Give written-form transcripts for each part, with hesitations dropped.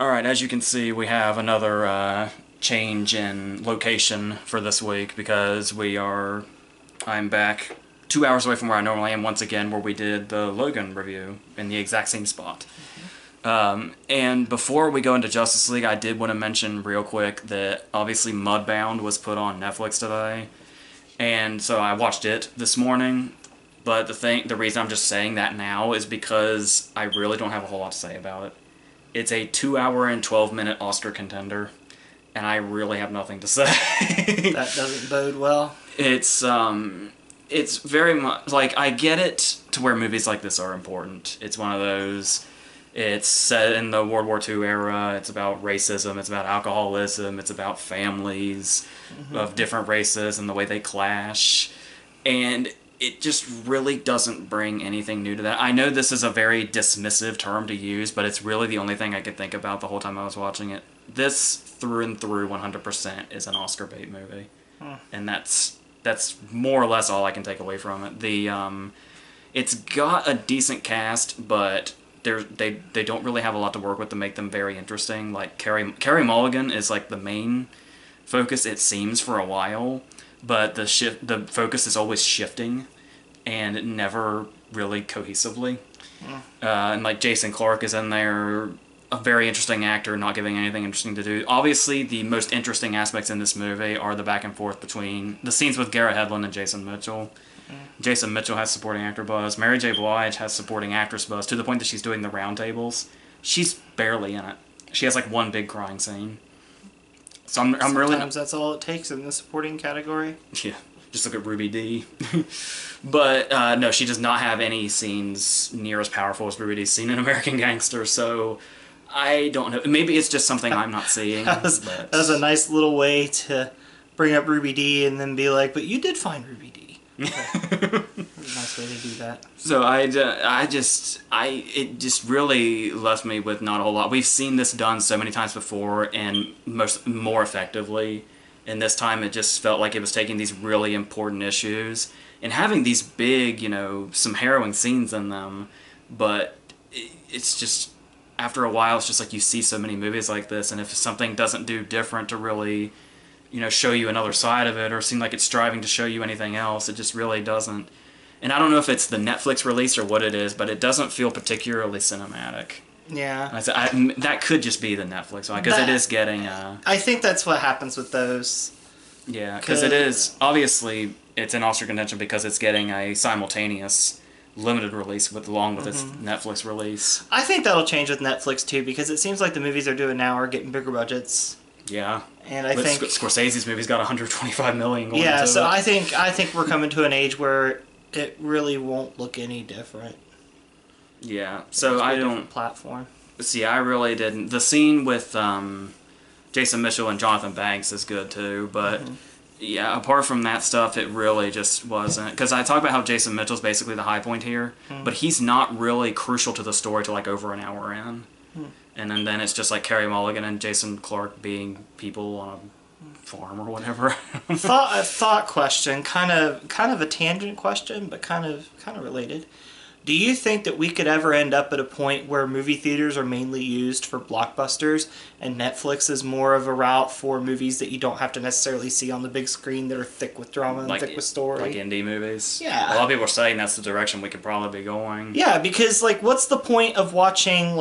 Alright, as you can see, we have another change in location for this week because I'm back 2 hours away from where I normally am once again, where we did the Logan review in the exact same spot. And before we go into Justice League, I did want to mention real quick that obviously Mudbound was put on Netflix today, and so I watched it this morning. But the reason I'm just saying that now is because I really don't have a whole lot to say about it. It's a 2 hour and 12-minute Oscar contender, and I really have nothing to say. That doesn't bode well. It's very much like, I get it to where movies like this are important. It's one of those. It's set in the World War II era. It's about racism. It's about alcoholism. It's about families of different races and the way they clash. And it just really doesn't bring anything new to that. I know this is a very dismissive term to use, but it's really the only thing I could think about the whole time I was watching it. This, through and through, 100% is an Oscar bait movie. And that's more or less all I can take away from it. It's got a decent cast, but they don't really have a lot to work with to make them very interesting. Like, Carey Mulligan is like the main focus, it seems, for a while. But the focus is always shifting, and never really cohesively. And like Jason Clarke is in there, a very interesting actor, not giving anything interesting to do. Obviously, the most interesting aspects in this movie are the back and forth between the scenes with Garrett Hedlund and Jason Mitchell. Jason Mitchell has supporting actor buzz. Mary J. Blige has supporting actress buzz, to the point that she's doing the roundtables. She's barely in it. She has like one big crying scene. So I'm really... Sometimes that's all it takes in the supporting category. Yeah, just look at Ruby Dee. But no, she does not have any scenes near as powerful as Ruby Dee's scene in American Gangster, so I don't know. Maybe it's just something I'm not seeing. That was a nice little way to bring up Ruby Dee and then be like, but you did find Ruby Dee. Okay. Nice way to do that. So it just really left me with not a whole lot. We've seen this done so many times before, and more effectively. And this time it just felt like it was taking these really important issues and having these big, some harrowing scenes in them. But it's just, after a while, it's just like you see so many movies like this, and if something doesn't do different to really, show you another side of it, or seem like it's striving to show you anything else, it just really doesn't. And I don't know if it's the Netflix release or what it is, but it doesn't feel particularly cinematic. Yeah. That could just be the Netflix one, because it is getting... I think that's what happens with those. Yeah, because it is... Obviously, it's in Oscar contention because it's getting a simultaneous limited release along with its Netflix release. I think that'll change with Netflix, too, because it seems like the movies they're doing now are getting bigger budgets. Yeah. And I think... Scorsese's movie's got $125 million going into it. Yeah, so I think we're coming to an age where it really won't look any different. Yeah, so I don't... platform. See, I really didn't... The scene with Jason Mitchell and Jonathan Banks is good, too, but... Yeah, apart from that stuff, it really just wasn't... Because I talk about how Jason Mitchell's basically the high point here, but he's not really crucial to the story till like over an hour in. And then it's just like Carey Mulligan and Jason Clarke being people on a farm or whatever. A thought question, kind of a tangent question, but kind of related. Do you think that we could ever end up at a point where movie theaters are mainly used for blockbusters and Netflix is more of a route for movies that you don't have to necessarily see on the big screen that are thick with drama and thick with story? Like indie movies? Yeah. A lot of people are saying that's the direction we could probably be going. Yeah, because what's the point of watching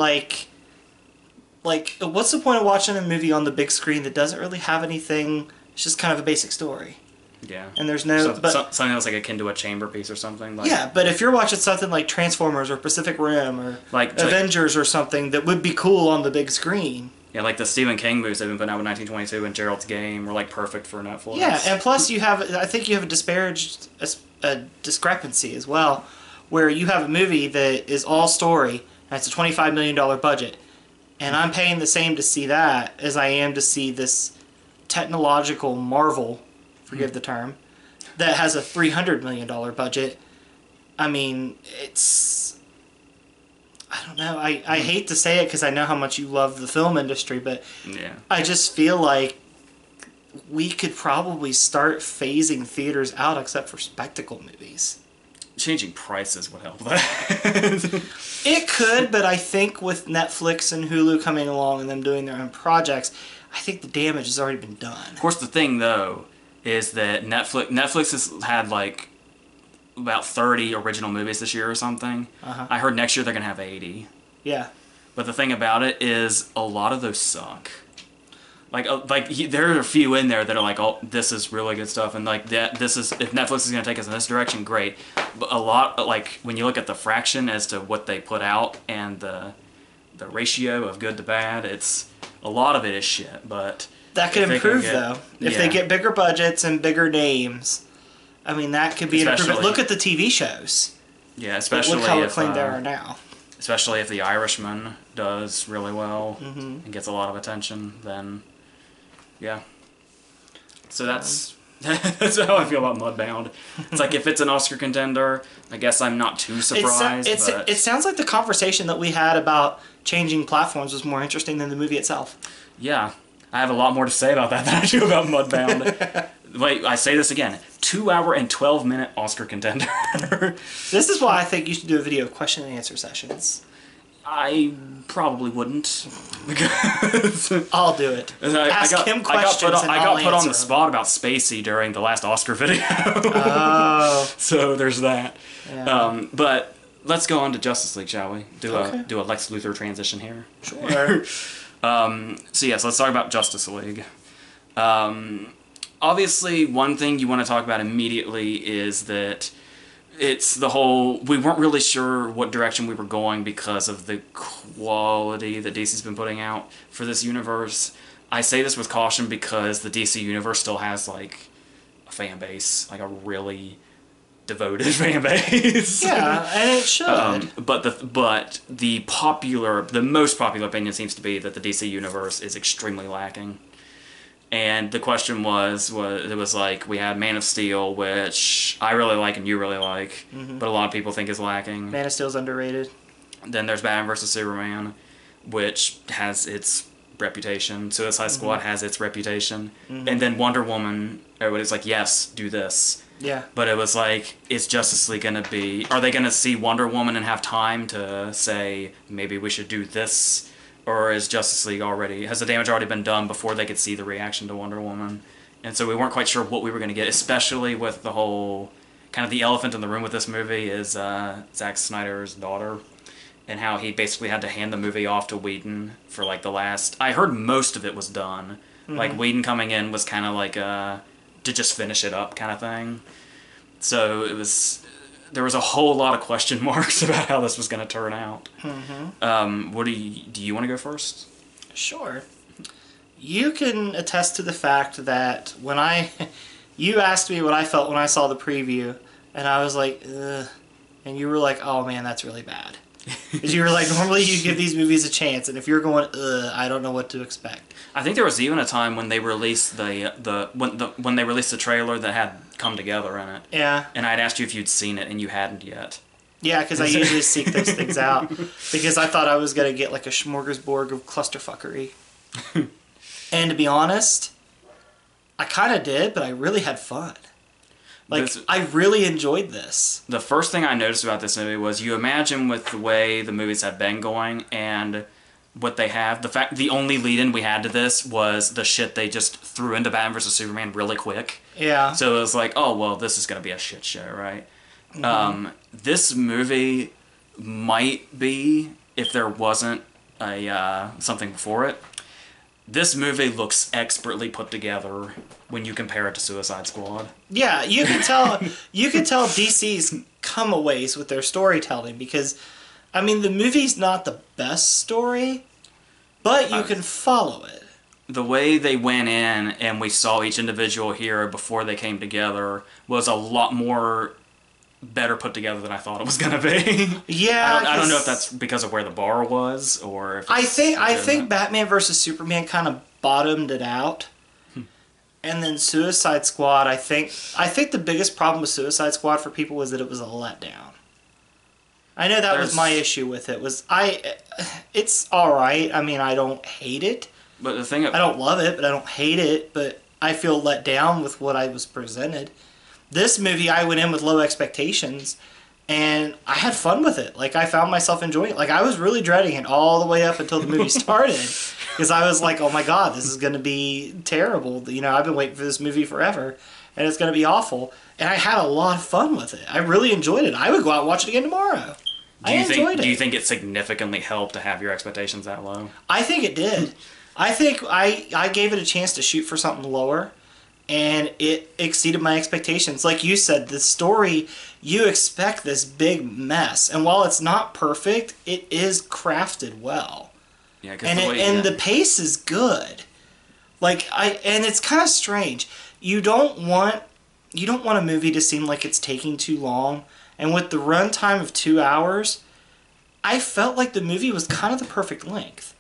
what's the point of watching a movie on the big screen that doesn't really have anything? It's just kind of a basic story. Yeah. And there's no... something that's like akin to a chamber piece or something. Yeah, but if you're watching something like Transformers or Pacific Rim or Avengers or something that would be cool on the big screen... Yeah, like the Stephen King movies they've been putting out with 1922 and Gerald's Game were perfect for Netflix. Yeah, and plus I think you have a discrepancy as well, where you have a movie that is all story, and it's a $25 million budget, and I'm paying the same to see that as I am to see this technological marvel, forgive the term, that has a $300 million budget. I mean, it's... I don't know. I hate to say it because I know how much you love the film industry, but yeah. I just feel like we could probably start phasing theaters out except for spectacle movies. changing prices would help that. It could, but I think with Netflix and Hulu coming along and them doing their own projects, I think the damage has already been done. Of course, the thing though is that Netflix has had like about 30 original movies this year or something. I heard next year they're gonna have 80. Yeah. But the thing about it is a lot of those suck. There are a few in there that are like, oh, this is really good stuff, and like this is, if Netflix is gonna take us in this direction, great. But a lot, like when you look at the fraction as to what they put out and the ratio of good to bad, a lot of it is shit. But that could improve though if they get bigger budgets and bigger names. I mean, that could be an improvement. Look at the TV shows. Yeah, especially look how acclaimed they are now. Especially if The Irishman does really well and gets a lot of attention, then yeah. So that's how I feel about Mudbound. It's like, if it's an Oscar contender, I guess I'm not too surprised. It sounds like the conversation that we had about changing platforms was more interesting than the movie itself. Yeah. I have a lot more to say about that than I do about Mudbound. Wait, I say this again. 2 hour and 12-minute Oscar contender. This is why I think you should do a video of question and answer sessions. I probably wouldn't. Because I'll do it. Ask him questions I got put on the spot about Spacey during the last Oscar video. Oh. So there's that. Yeah. But let's go on to Justice League, shall we? Do a Lex Luthor transition here. Sure. So yes, let's talk about Justice League. Obviously, one thing you want to talk about immediately is that it's the whole, we weren't really sure what direction we were going because of the quality that DC's been putting out for this universe. I say this with caution because the DC universe still has like a fan base, like a really devoted fan base. Yeah, and it should. But the most popular opinion seems to be that the DC universe is extremely lacking. And the question was it was like, we had Man of Steel, which I really like and you really like, but a lot of people think is lacking. Man of Steel's underrated. Then there's Batman vs. Superman, which has its reputation. Suicide Squad has its reputation. And then Wonder Woman, everybody's like, yes, do this. Yeah. But it was like, is Justice League going to be... Are they going to see Wonder Woman and have time to say, maybe we should do this? Or is Justice League already... Has the damage already been done before they could see the reaction to Wonder Woman? And so we weren't quite sure what we were going to get, especially with the whole... Kind of the elephant in the room with this movie is Zack Snyder's daughter. And how he basically had to hand the movie off to Whedon for like the last... I heard most of it was done. Like Whedon coming in was kind of like to just finish it up kind of thing. So it was... There was a whole lot of question marks about how this was going to turn out. What do you want to go first? Sure. You can attest to the fact that when you asked me what I felt when I saw the preview, and I was like, ugh, and you were like, oh man, that's really bad. Because you were like, normally you give these movies a chance, and if you're going, ugh, I don't know what to expect. I think there was even a time when they released when they released the trailer that had Come Together in it. Yeah. And I'd asked you if you'd seen it, and you hadn't yet. Yeah, because I usually seek those things out. Because I thought I was going to get like a smorgasbord of clusterfuckery. And to be honest, I kind of did, but I really had fun. Like, I really enjoyed this. The first thing I noticed about this movie was, you imagine with the way the movies have been going and what they have, the only lead-in we had to this was the shit they just threw into Batman vs. Superman really quick. Yeah. So it was like, oh, well, this is going to be a shit show, right? This movie might be, if there wasn't something before it, this movie looks expertly put together when you compare it to Suicide Squad. Yeah, you can tell DC's come a ways with their storytelling because, I mean, the movie's not the best story, but you can follow it. The way they went in and we saw each individual hero before they came together was a lot more better put together than I thought it was going to be. Yeah, I don't know if that's because of where the bar was or if I think Batman vs. Superman kind of bottomed it out. And then Suicide Squad, I think the biggest problem with Suicide Squad for people was that it was a letdown. I know that was my issue with it. It's all right. I mean, I don't hate it. But the thing, I don't love it, but I don't hate it. But I feel let down with what I was presented. This movie, I went in with low expectations, And I had fun with it. Like, I found myself enjoying it. Like, I was really dreading it all the way up until the movie started. Because I was like, oh my god, this is going to be terrible. You know, I've been waiting for this movie forever. And it's going to be awful. And I had a lot of fun with it. I really enjoyed it. I would go out and watch it again tomorrow. I enjoyed it. Do you think it significantly helped to have your expectations that low? I think it did. I think I gave it a chance to shoot for something lower. And it exceeded my expectations. Like you said, the story, you expect this big mess. And while it's not perfect, it is crafted well. Yeah, and the pace is good. And it's kind of strange. You don't want a movie to seem like it's taking too long. And with the runtime of 2 hours, I felt like the movie was kind of the perfect length.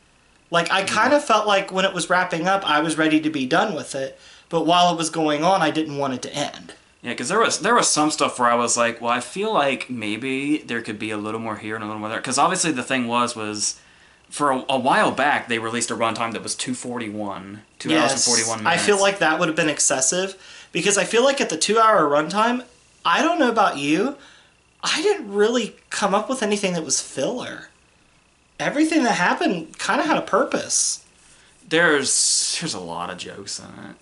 Like, I kind of felt like when it was wrapping up, I was ready to be done with it. But while it was going on, I didn't want it to end. Yeah, because there was some stuff where I was like, well, I feel like maybe there could be a little more here and a little more there. Because obviously the thing was for a while back, they released a runtime that was 2:41, 2 hours and 41 minutes. I feel like that would have been excessive. Because I feel like at the 2 hour runtime, I don't know about you, I didn't really come up with anything that was filler. Everything that happened kind of had a purpose. There's a lot of jokes in it.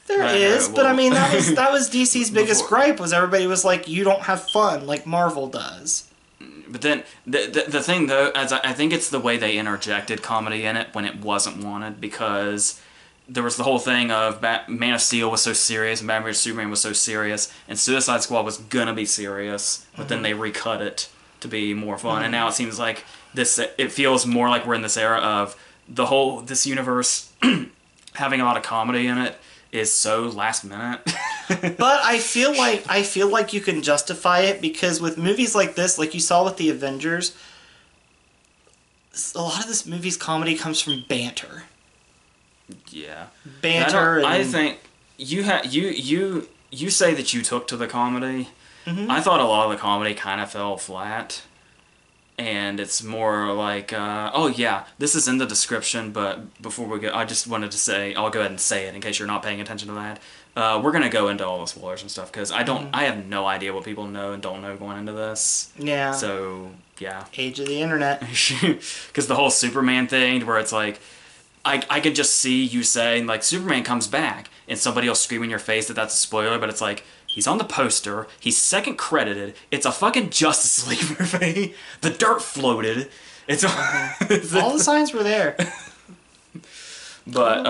There is, but I mean, that was DC's biggest gripe, was everybody was like, you don't have fun like Marvel does. But then, the thing though, as I think it's the way they interjected comedy in it when it wasn't wanted, because there was the whole thing of Man of Steel was so serious, and Batman vs Superman was so serious, and Suicide Squad was gonna be serious, but then they recut it to be more fun, and now it seems like it feels more like we're in this era of this universe having a lot of comedy in it is so last minute. But I feel like you can justify it, because with movies like this, like you saw with the Avengers, a lot of this movie's comedy comes from banter. Yeah, banter. I think you say that you took to the comedy. Mm-hmm. I thought a lot of the comedy kind of fell flat. And it's more like, oh yeah, this is in the description, but before we go, I just wanted to say, I'll go ahead and say it in case you're not paying attention to that. We're going to go into all the spoilers and stuff, because I have no idea what people know and don't know going into this. Yeah. So, yeah. Age of the internet. Because the whole Superman thing, where it's like, I could just see you saying, like, Superman comes back, and somebody will scream in your face that that's a spoiler, but it's like, he's on the poster, he's second credited, it's a fucking Justice League movie, the dirt floated, it's all the signs were there. But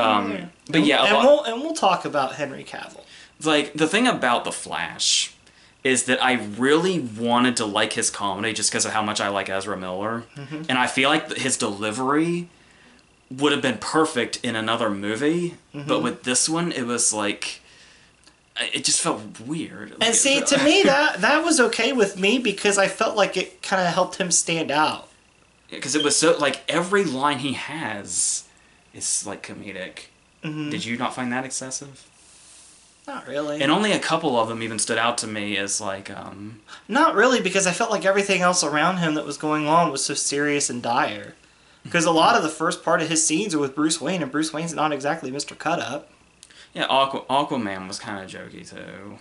yeah, and we'll talk about Henry Cavill. Like, the thing about The Flash is that I really wanted to like his comedy just because of how much I like Ezra Miller, and I feel like his delivery would have been perfect in another movie, but with this one, it was like, it just felt weird. And see, to me, that was okay with me, because I felt like it kind of helped him stand out. Because it was so, like, every line he has is, like, comedic. Mm-hmm. Did you not find that excessive? Not really. And only a couple of them even stood out to me as, like, Not really, because I felt like everything else around him that was going on was so serious and dire. Because a lot of the first part of his scenes are with Bruce Wayne, and Bruce Wayne's not exactly Mr. Cut-Up. Yeah, Aquaman was kind of jokey, too.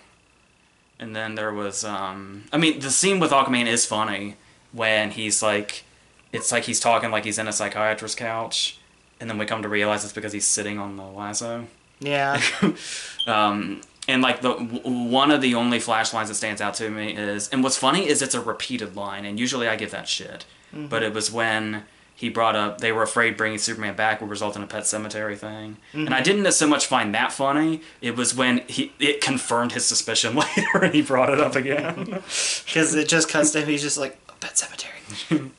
And then there was, I mean, the scene with Aquaman is funny, when he's like, it's like he's talking like he's in a psychiatrist's couch, and then we come to realize it's because he's sitting on the lasso. Yeah. And like one of the only Flash lines that stands out to me is, and what's funny is it's a repeated line, and usually I give that shit, but it was when he brought up they were afraid bringing Superman back would result in a Pet Cemetery thing, and I didn't so much find that funny. It was when it confirmed his suspicion later, and he brought it up again because it just cuts to him. He's just like, a Pet Cemetery.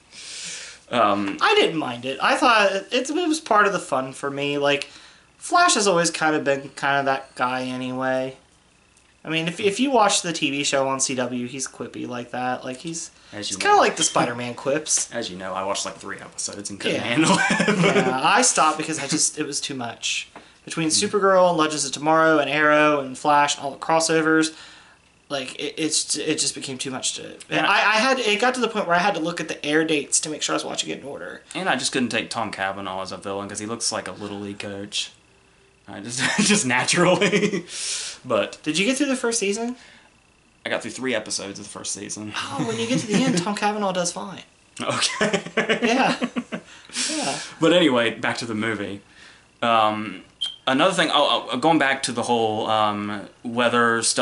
I didn't mind it. I thought it was part of the fun for me. Like, Flash has always kind of been kind of that guy anyway. I mean, if you watch the TV show on CW, he's quippy like that. Like, he's kind of like the Spider-Man quips. As you know, I watched like 3 episodes and couldn't handle it. Yeah, I stopped because it was too much. Between Supergirl and Legends of Tomorrow and Arrow and Flash and all the crossovers, like, it just became too much to... And it got to the point where I had to look at the air dates to make sure I was watching it in order. And I just couldn't take Tom Cavanaugh as a villain because he looks like a Little League coach. Just naturally. But did you get through the first season? I got through 3 episodes of the first season. Oh, when you get to the end, Tom Cavanaugh does fine. Okay. Yeah. Yeah. But anyway, back to the movie. Another thing, going back to the whole whether it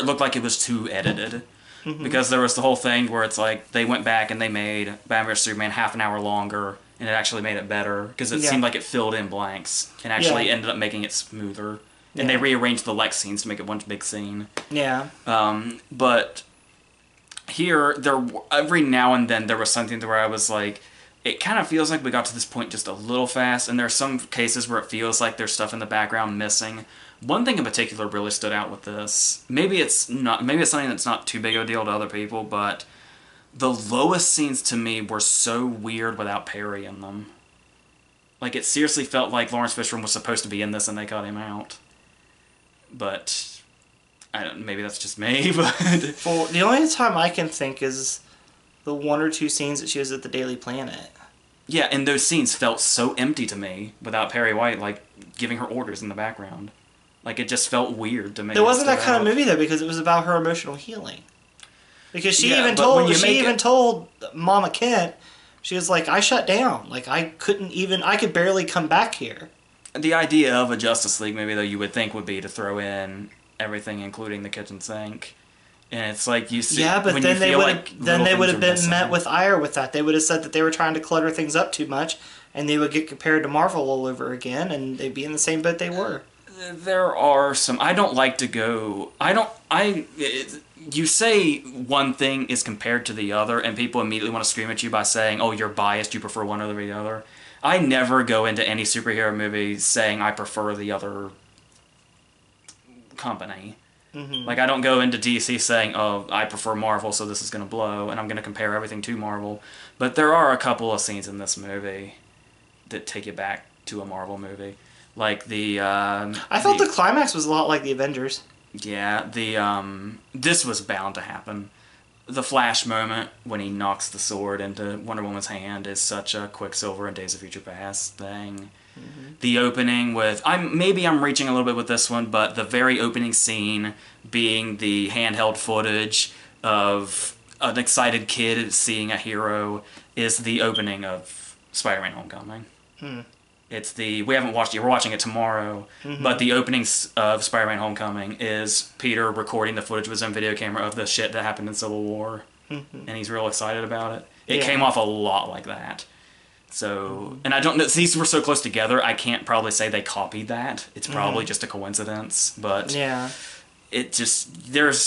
looked like it was too edited. Mm-hmm. Because there was the whole thing where it's like they went back and they made Batman vs Superman half an hour longer, and it actually made it better because it seemed like it filled in blanks and actually ended up making it smoother. And they rearranged the Lex scenes to make it one big scene. Yeah. But here, every now and then there was something where I was like, it kind of feels like we got to this point just a little fast, and there are some cases where it feels like there's stuff in the background missing. One thing in particular really stood out with this. Maybe it's something that's not too big of a deal to other people, but the lowest scenes to me were so weird without Perry in them. Like, it seriously felt like Lawrence Fishburne was supposed to be in this and they cut him out. But maybe that's just me, but the only time I can think is the 1 or 2 scenes that she was at the Daily Planet. Yeah, and those scenes felt so empty to me without Perry White, like, giving her orders in the background. Like, it just felt weird to me. It wasn't that kind of movie, though, because it was about her emotional healing. Because she even told Mama Kent, she was like, I shut down. Like, I could barely come back here. The idea of a Justice League movie, though, you would think would be to throw in everything, including the kitchen sink. And it's like you see. Yeah, but then they would have been met with ire with that. They would have said that they were trying to clutter things up too much, and they would get compared to Marvel all over again, and they'd be in the same boat they were. There are some. I don't like to go. You say one thing is compared to the other, and people immediately want to scream at you by saying, "Oh, you're biased. You prefer one over the other." I never go into any superhero movie saying I prefer the other company. Mm-hmm. Like, I don't go into DC saying, oh, I prefer Marvel, so this is going to blow, and I'm going to compare everything to Marvel. But there are a couple of scenes in this movie that take you back to a Marvel movie. Like I felt the climax was a lot like the Avengers. Yeah, this was bound to happen. The Flash moment when he knocks the sword into Wonder Woman's hand is such a Quicksilver and Days of Future Past thing. Mm-hmm. The opening with... Maybe I'm reaching a little bit with this one, but the very opening scene being the handheld footage of an excited kid seeing a hero is the opening of Spider-Man Homecoming. Hmm. We haven't watched it, we're watching it tomorrow, mm-hmm. but the opening of Spider-Man Homecoming is Peter recording the footage with his own video camera of the shit that happened in Civil War, mm-hmm. and he's real excited about it. It came off a lot like that. So, and I don't know, these were so close together, I can't probably say they copied that. It's probably just a coincidence, but it just, there's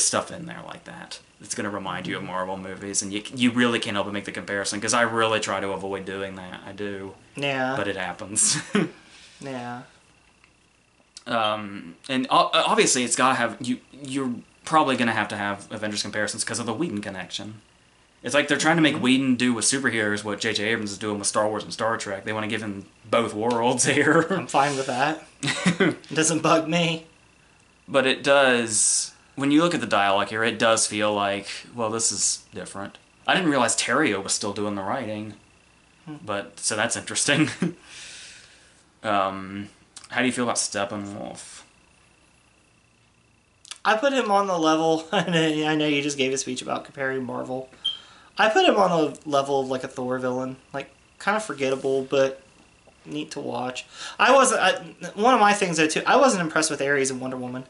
stuff in there like that. It's going to remind you of Marvel movies, and you really can't help but make the comparison, because I really try to avoid doing that. I do. Yeah. But it happens. Yeah. And obviously it's got to have, you're probably going to have Avengers comparisons because of the Whedon connection. It's like they're trying to make Whedon do with superheroes what J.J. Abrams is doing with Star Wars and Star Trek. They want to give him both worlds here. I'm fine with that. It doesn't bug me. But it does... When you look at the dialogue here, it does feel like, well, this is different. I didn't realize Terrio was still doing the writing. But, so that's interesting. How do you feel about Steppenwolf? I put him on the level, and I know you just gave a speech about comparing Marvel. I put him on the level of like a Thor villain. Like, kind of forgettable, but neat to watch. One of my things though too, I wasn't impressed with Ares and Wonder Woman.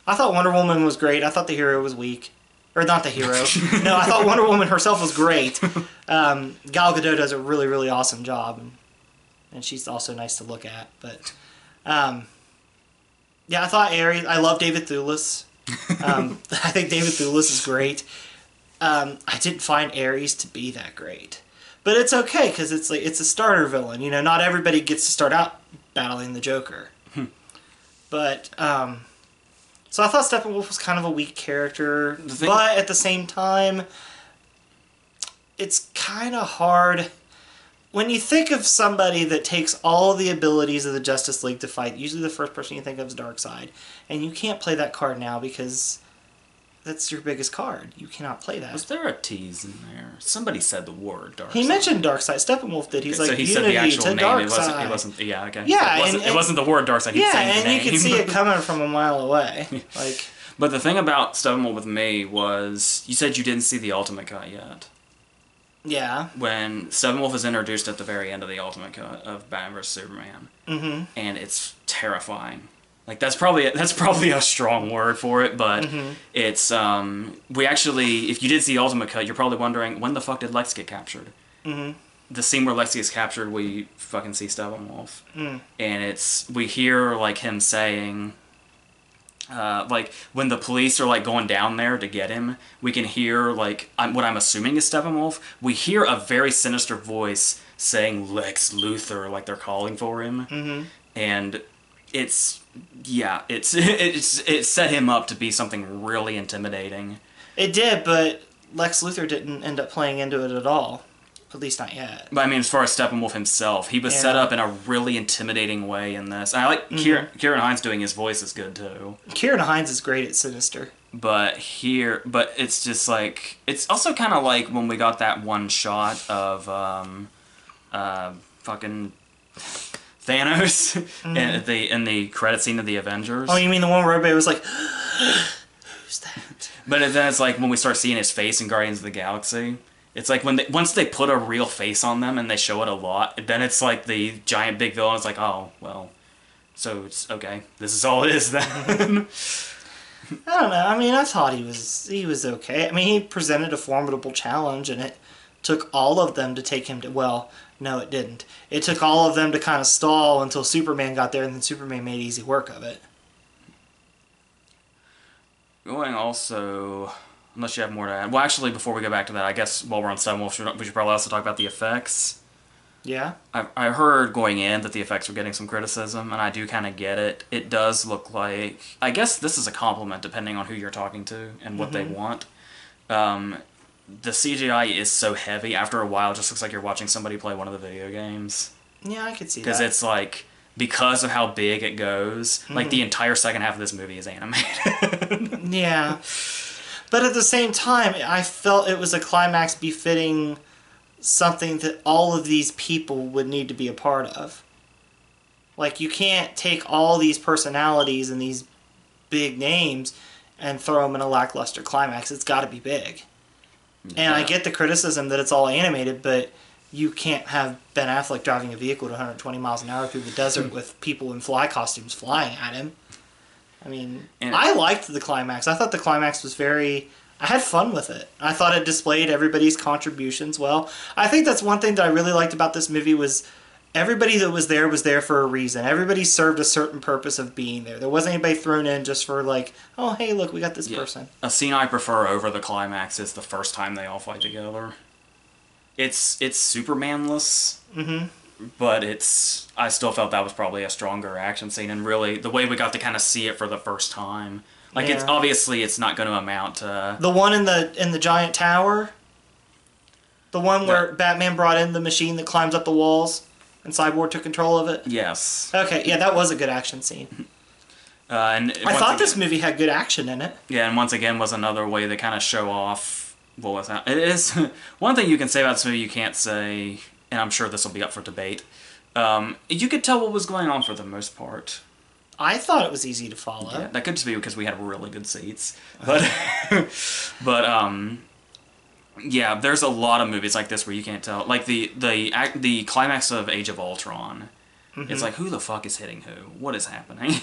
I thought Wonder Woman was great. I thought the hero was weak. Or not the hero. No, I thought Wonder Woman herself was great. Gal Gadot does a really, really awesome job. And she's also nice to look at. But, yeah, I thought Ares... I love David Thewlis. I think David Thewlis is great. I didn't find Ares to be that great. But it's okay, because it's a starter villain. You know, not everybody gets to start out battling the Joker. But... So I thought Steppenwolf was kind of a weak character, but at the same time, it's kind of hard. When you think of somebody that takes all the abilities of the Justice League to fight, usually the first person you think of is Darkseid, and you can't play that card now because that's your biggest card. You cannot play that. Was there a tease in there? Somebody said the word Darkseid. He mentioned Darkseid. Steppenwolf did. He's okay, like, so he said the actual name. Darkseid. It wasn't. Yeah, okay. Yeah, it wasn't the word Darkseid. He yeah, said and the you name. could see it coming from a mile away. Like, But the thing about Steppenwolf with me was, you said you didn't see the Ultimate Cut yet. Yeah. When Steppenwolf is introduced at the very end of the Ultimate Cut of Batman vs Superman, and it's terrifying. Like that's probably a strong word for it, but it's we actually, if you did see the Ultimate Cut, you're probably wondering when the fuck did Lex get captured. The scene where Lex gets captured, we fucking see Steppenwolf, and we hear like him saying. Like when the police are like going down there to get him, we can hear like what I'm assuming is Steppenwolf. We hear a very sinister voice saying Lex Luthor, like they're calling for him, and it set him up to be something really intimidating. It did, but Lex Luthor didn't end up playing into it at all. At least not yet. But I mean, as far as Steppenwolf himself, he was set up in a really intimidating way in this. And I like Kieran Hines doing his voice is good too. Kieran Hines is great at Sinister. But it's just like, it's also kind of like when we got that one shot of fucking Thanos in the credit scene of the Avengers. Oh, you mean the one where everybody was like, who's that? But then it's like when we start seeing his face in Guardians of the Galaxy. It's like once they put a real face on them and they show it a lot, then it's like the giant big villain is like, oh, well, so it's okay. This is all it is then. I don't know. I mean, I thought he was okay. I mean, he presented a formidable challenge, and it took all of them to take him to, well, no, it didn't. It took all of them to kind of stall until Superman got there, and then Superman made easy work of it. Going also... Unless you have more to add. Well, actually, before we go back to that, I guess while we're on Steppenwolf, we should probably also talk about the effects. Yeah? I heard going in that the effects were getting some criticism, and I do kind of get it. It does look like... I guess this is a compliment, depending on who you're talking to and what they want. The CGI is so heavy, after a while, it just looks like you're watching somebody play one of the video games. Yeah, I could see that. Because it's like... Because of how big it goes, like the entire second half of this movie is animated. Yeah. But at the same time, I felt it was a climax befitting something that all of these people would need to be a part of. Like, you can't take all these personalities and these big names and throw them in a lackluster climax. It's got to be big. Yeah. And I get the criticism that it's all animated, but you can't have Ben Affleck driving a vehicle at 120 miles an hour through the desert with people in fly costumes flying at him. I mean, I liked the climax. I thought the climax was I had fun with it. I thought it displayed everybody's contributions well. I think that's one thing that I really liked about this movie was everybody that was there for a reason. Everybody served a certain purpose of being there. There wasn't anybody thrown in just for like, oh, hey, look, we got this person. A scene I prefer over the climax is the first time they all fight together. It's Supermanless. But I still felt that was probably a stronger action scene, and really the way we got to kind of see it for the first time. Like it's obviously it's not going to amount to the one in the giant tower, the one where Batman brought in the machine that climbs up the walls, and Cyborg took control of it. Yes. Okay, yeah, that was a good action scene. And I thought this movie had good action in it. Yeah, and once again was another way they kind of show off what was that. It is one thing you can say about this movie you can't say. And I'm sure this will be up for debate. You could tell what was going on for the most part. I thought it was easy to follow. Yeah, that could just be because we had really good seats. But, yeah, there's a lot of movies like this where you can't tell. Like the climax of Age of Ultron. It's like, who the fuck is hitting who? What is happening?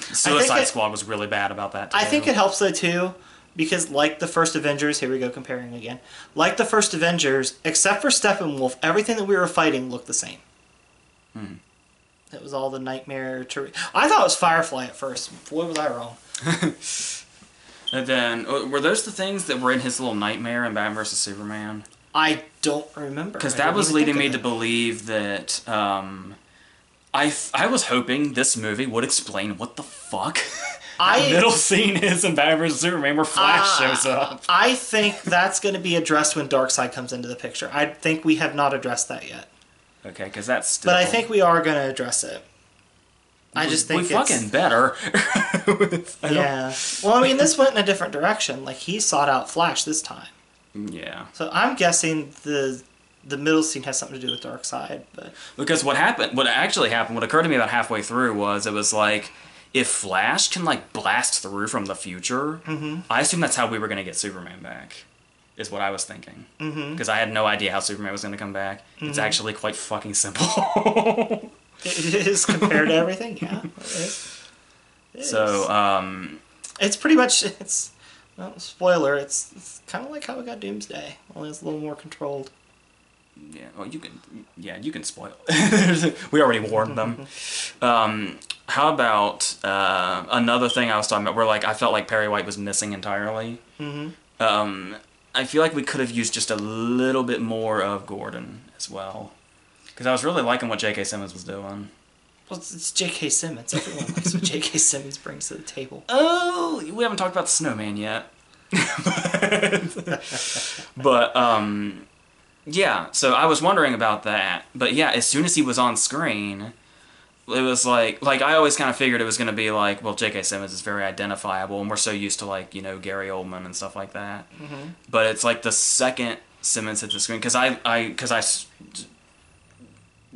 Suicide Squad was really bad about that too. I think it helps though too. Because like the first Avengers, here we go comparing again. Like the first Avengers, except for Steppenwolf, everything that we were fighting looked the same. It was all the nightmare. I thought it was Firefly at first. Boy, was I wrong. And then, were those the things that were in his little nightmare in Batman vs Superman? I don't remember. Because that was leading me to believe that I was hoping this movie would explain what the fuck the middle scene is in Batman vs Superman where Flash shows up. I think that's going to be addressed when Darkseid comes into the picture. I think we have not addressed that yet. Okay, because that's still... But I think we are going to address it. I just think we fucking better. Yeah. Well, I mean, this went in a different direction. Like, he sought out Flash this time. Yeah. So I'm guessing the middle scene has something to do with Darkseid, but... Because what actually happened, what occurred to me about halfway through was, it was like, if Flash can, like, blast through from the future, I assume that's how we were going to get Superman back, is what I was thinking. Because I had no idea how Superman was going to come back. It's actually quite fucking simple. It is compared to everything, yeah. It is. So, it's pretty much, well, spoiler, it's kind of like how we got Doomsday, only it's a little more controlled. yeah, well, you can spoil it. We already warned them. How about another thing I was talking about where, like, I felt like Perry White was missing entirely? I feel like we could have used just a little bit more of Gordon as well. Because I was really liking what J.K. Simmons was doing. Well, it's J.K. Simmons. Everyone likes what J.K. Simmons brings to the table. Oh, we haven't talked about the Snowman yet. but yeah, so I was wondering about that. But yeah, as soon as he was on screen, it was like I always kind of figured it was going to be like, well, J.K. Simmons is very identifiable, and we're so used to, like, you know, Gary Oldman and stuff like that. But it's like the second Simmons hit the screen, because I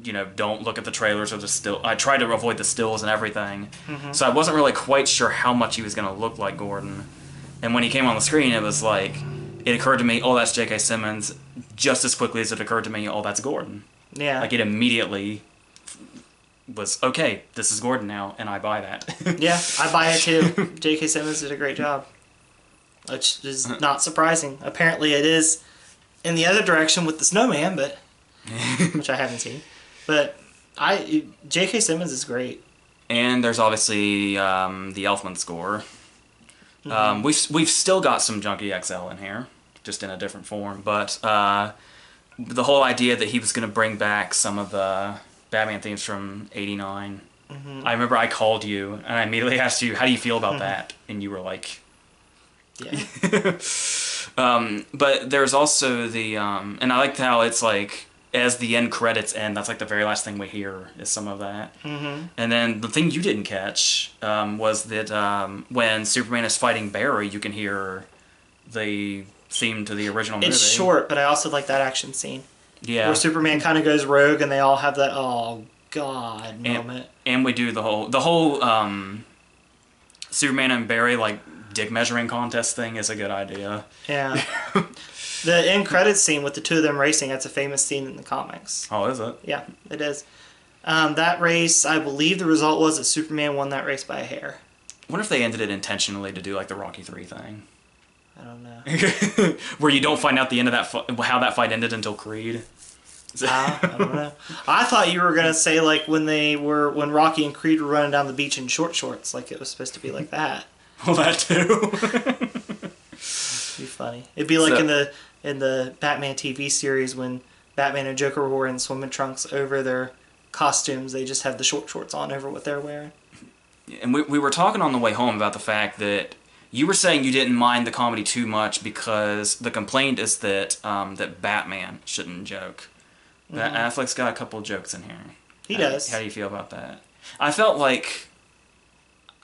you know, don't look at the trailers or the still. I try to avoid the stills and everything, so I wasn't really quite sure how much he was going to look like Gordon. And when he came on the screen, it was like, it occurred to me, oh, that's J.K. Simmons, just as quickly as it occurred to me, oh, that's Gordon. Yeah. Like, it immediately was, okay, this is Gordon now, and I buy that. Yeah, I buy it too. J.K. Simmons did a great job. Which is not surprising. Apparently it is in the other direction with the Snowman, but which I haven't seen. But J.K. Simmons is great. And there's obviously the Elfman score. We've still got some Junkie XL in here, just in a different form. But the whole idea that he was going to bring back some of the Batman themes from '89. I remember I called you and I immediately asked you, how do you feel about that? And you were like, yeah. But there's also the and I liked how it's like, as the end credits end, that's like the very last thing we hear is some of that. And then the thing you didn't catch was that when Superman is fighting Barry, you can hear the theme to the original movie. It's short, but I also like that action scene. Yeah. Where Superman kind of goes rogue and they all have that, oh god moment. And we do the whole Superman and Barry, like, dick measuring contest thing is a good idea. Yeah. The end credits scene with the two of them racing, that's a famous scene in the comics. Oh, is it? Yeah, it is. That race, I believe the result was that Superman won that race by a hair. I wonder if they ended it intentionally to do, like, the Rocky III thing. I don't know. Where you don't find out the end of that how that fight ended until Creed. I don't know. I thought you were going to say, like, when Rocky and Creed were running down the beach in short shorts, like it was supposed to be like that. Well, that too. It'd be funny. It'd be like in the Batman TV series when Batman and Joker were wearing swimming trunks over their costumes. They just have the short shorts on over what they're wearing. And we were talking on the way home about the fact that you were saying you didn't mind the comedy too much because the complaint is that that Batman shouldn't joke. That Affleck's got a couple jokes in here. He does. How do you feel about that? I felt like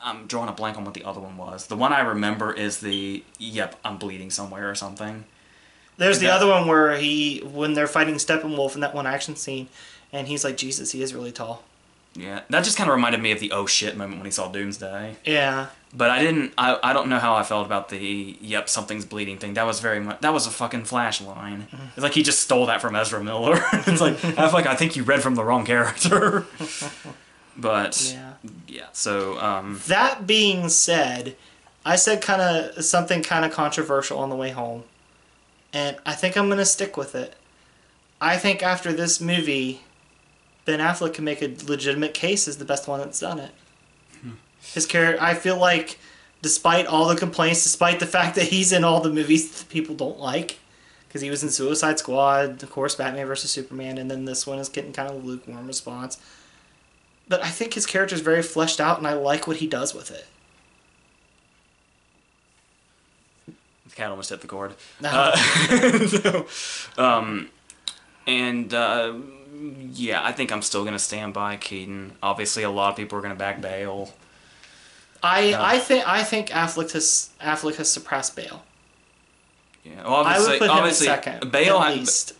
I'm drawing a blank on what the other one was. The one I remember is the, yep, I'm bleeding somewhere or something. There's the other one where when they're fighting Steppenwolf in that one action scene, and he's like, Jesus, he is really tall. Yeah, that just kind of reminded me of the oh shit moment when he saw Doomsday. Yeah. But I don't know how I felt about the, yep, something's bleeding thing. That was a fucking Flash line. It's like he just stole that from Ezra Miller. It's like, I think you read from the wrong character. But, yeah, so... That being said, I said something kind of controversial on the way home. And I think I'm going to stick with it. I think after this movie, Ben Affleck can make a legitimate case as the best one that's done it. His character, I feel like, despite all the complaints, despite the fact that he's in all the movies that people don't like, because he was in Suicide Squad, of course, Batman vs. Superman, and then this one is getting kind of a lukewarm response. But I think his character is very fleshed out, and I like what he does with it. The cat almost hit the cord. Yeah, I think I'm still going to stand by Keaton. Obviously, a lot of people are going to back Bale. I think Affleck has surpassed Bale. Yeah, well, obviously, I would put him second, Bale. at least.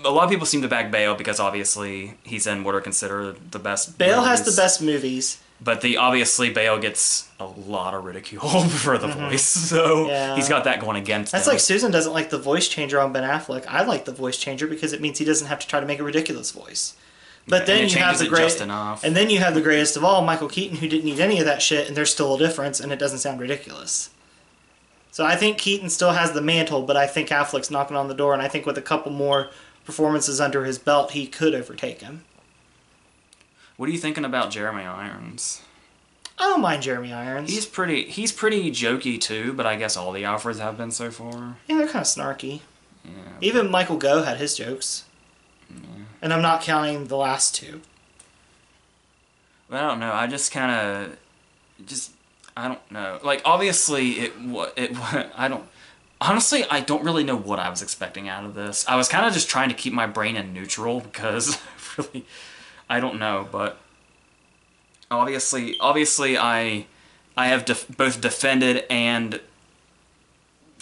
A lot of people seem to back Bale because obviously he's in what are considered the best. Bale movies. has the best movies. But obviously Bale gets a lot of ridicule for the voice, so he's got that going against him. That's like Susan doesn't like the voice changer on Ben Affleck. I like the voice changer because it means he doesn't have to try to make a ridiculous voice. But then you have the and then you have the greatest of all, Michael Keaton, who didn't need any of that shit, and there's still a difference, and it doesn't sound ridiculous. So I think Keaton still has the mantle, but I think Affleck's knocking on the door, and I think with a couple more performances under his belt, he could overtake him. What are you thinking about Jeremy Irons? I don't mind Jeremy Irons. He's pretty jokey too, but I guess all the Alfreds have been so far. Yeah, they're kind of snarky. Yeah. Even Michael Gough had his jokes. Yeah. And I'm not counting the last two. Well, I don't know. I just kind of, I don't know. Like, obviously, honestly, I don't really know what I was expecting out of this. I was kind of just trying to keep my brain in neutral because, really, I don't know. But obviously, I have both defended and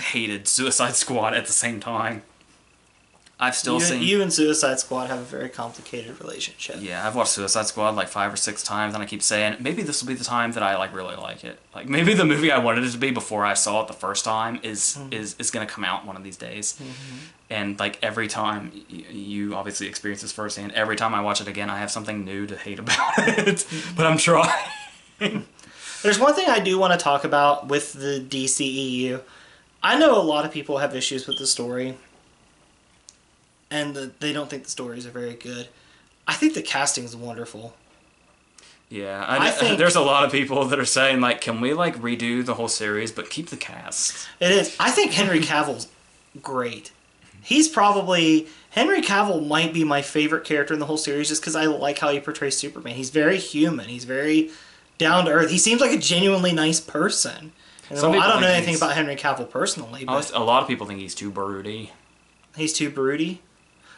hated Suicide Squad at the same time. I've still seen... You and Suicide Squad have a very complicated relationship. Yeah, I've watched Suicide Squad like 5 or 6 times, and I keep saying, maybe this will be the time that I like really like it. Like, maybe the movie I wanted it to be before I saw it the first time is going to come out one of these days. Mm-hmm. And, like, every time, you obviously experience this firsthand, every time I watch it again, I have something new to hate about it. But I'm trying. There's one thing I do want to talk about with the DCEU. I know a lot of people have issues with the story, and they don't think the stories are very good. I think the casting is wonderful. Yeah, I think there's a lot of people that are saying, like, can we, like, redo the whole series, but keep the cast? It is. I think Henry Cavill's great. Henry Cavill might be my favorite character in the whole series just because I like how he portrays Superman. He's very human. He's very down to earth. He seems like a genuinely nice person. I don't know anything about Henry Cavill personally. But a lot of people think he's too broody. He's too broody?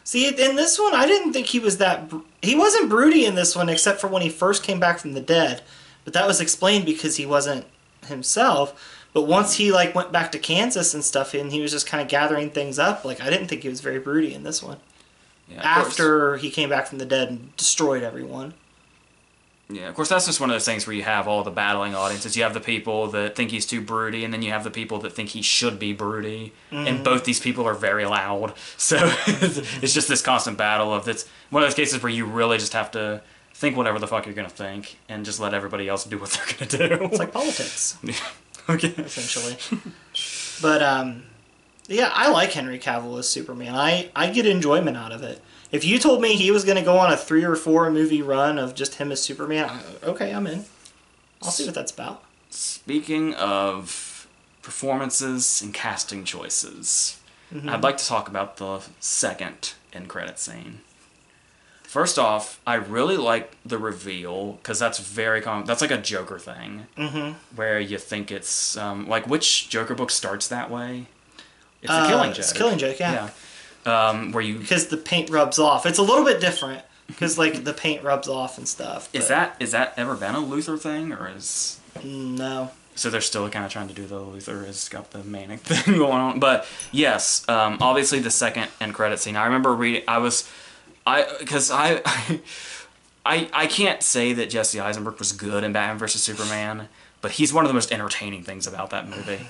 See, in this one, I didn't think he was that... He wasn't broody in this one, except for when he first came back from the dead. But that was explained because he wasn't himself. But once he, like, went back to Kansas and stuff, and he was just kind of gathering things up, like, I didn't think he was very broody in this one. Yeah, after he came back from the dead and destroyed everyone. Yeah, of course, that's just one of those things where you have all the battling audiences. You have the people that think he's too broody, and then you have the people that think he should be broody. Mm-hmm. And both these people are very loud. So it's just this constant battle of it's one of those cases where you really just have to think whatever the fuck you're going to think and just let everybody else do what they're going to do. It's like politics. Okay. Essentially. But, yeah, I like Henry Cavill as Superman. I get enjoyment out of it. If you told me he was going to go on a 3 or 4 movie run of just him as Superman, okay, I'm in. I'll see what that's about. Speaking of performances and casting choices, I'd like to talk about the second end credit scene. First off, I really like the reveal, because that's very common. That's like a Joker thing, where you think it's, like, which Joker book starts that way? It's The Killing Joke. It's Killing Joke, yeah. Because the paint rubs off. It's a little bit different because like the paint rubs off and stuff. Is that ever been a Luthor thing, or is no? So they're still kind of trying to do the Luthor has got the manic thing going on. But yes, obviously the second end credit scene. I remember reading. I can't say that Jesse Eisenberg was good in Batman vs Superman, but he's one of the most entertaining things about that movie.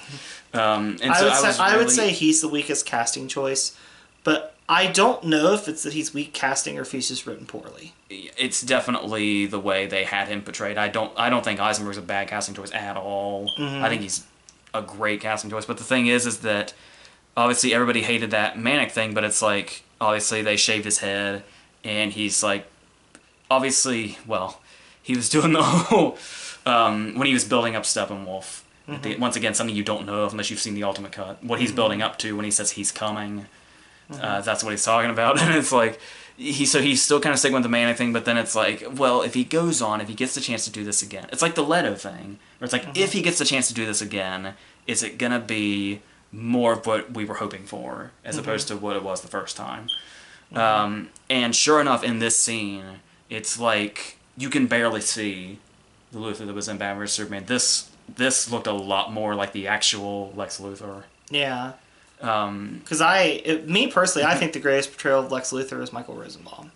I would say he's the weakest casting choice. But I don't know if it's that he's weak casting or if he's just written poorly. It's definitely the way they had him portrayed. I don't think Eisenberg's a bad casting choice at all. I think he's a great casting choice. But the thing is that obviously everybody hated that manic thing, but it's like obviously they shaved his head and he's like obviously, well, he was doing the whole when he was building up Steppenwolf. Once again, something you don't know unless you've seen the Ultimate Cut. What he's building up to when he says he's coming. That's what he's talking about, and it's like he's still kind of sticking with the manic thing, but then it's like, well, if he gets the chance to do this again, it's like the Leto thing, where it's like if he gets the chance to do this again, is it gonna be more of what we were hoping for as opposed to what it was the first time? And sure enough, in this scene, it's like you can barely see the Luthor that was in Batman vs Superman. This looked a lot more like the actual Lex Luthor. Yeah. Because me personally, I think the greatest portrayal of Lex Luthor is Michael Rosenbaum.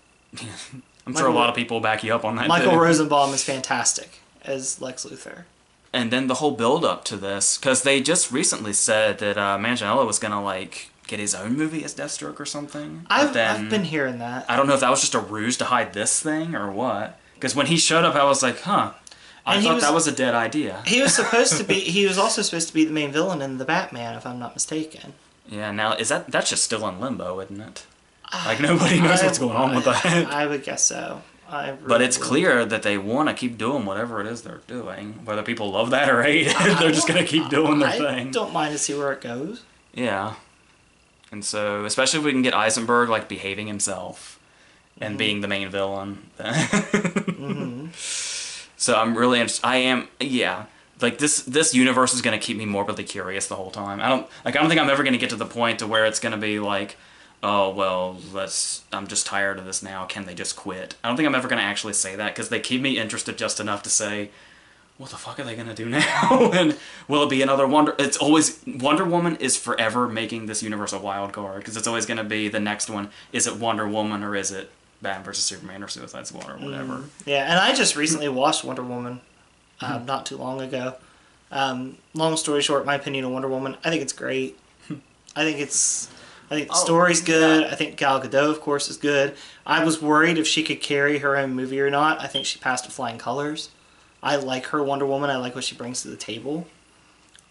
I'm sure a lot of people back you up on that. Michael Rosenbaum is fantastic as Lex Luthor. And then the whole build-up to this, because they just recently said that Manganiello was going to, like, get his own movie as Deathstroke or something. I've been hearing that. I don't know if that was just a ruse to hide this thing or what. Because when he showed up, I was like, huh. I thought that was a dead idea. He was supposed to be. He was also supposed to be the main villain in the Batman, if I'm not mistaken. Yeah. Now that's just still in limbo, isn't it? Like nobody knows what's going on with that. I would guess so. But it's clear that they want to keep doing whatever it is they're doing, whether people love that or hate it. They're just going to keep doing their thing. I don't mind to see where it goes. Yeah. And so, especially if we can get Eisenberg like behaving himself and being the main villain. So I'm really interested. Like this universe is going to keep me morbidly curious the whole time. I don't think I'm ever going to get to the point to where it's going to be like, oh well, I'm just tired of this now. Can they just quit? I don't think I'm ever going to actually say that because they keep me interested just enough to say, what the fuck are they going to do now? And will it be another It's always Wonder Woman is forever making this universe a wild card because it's always going to be the next one. Is it Wonder Woman or is it Batman vs Superman or Suicide Squad or whatever? Yeah, and I just recently watched Wonder Woman not too long ago. Long story short, my opinion on Wonder Woman, I think it's great. I think the story's good. Yeah. I think Gal Gadot, of course, is good. I was worried if she could carry her own movie or not. I think she passed with flying colors. I like her Wonder Woman. I like what she brings to the table.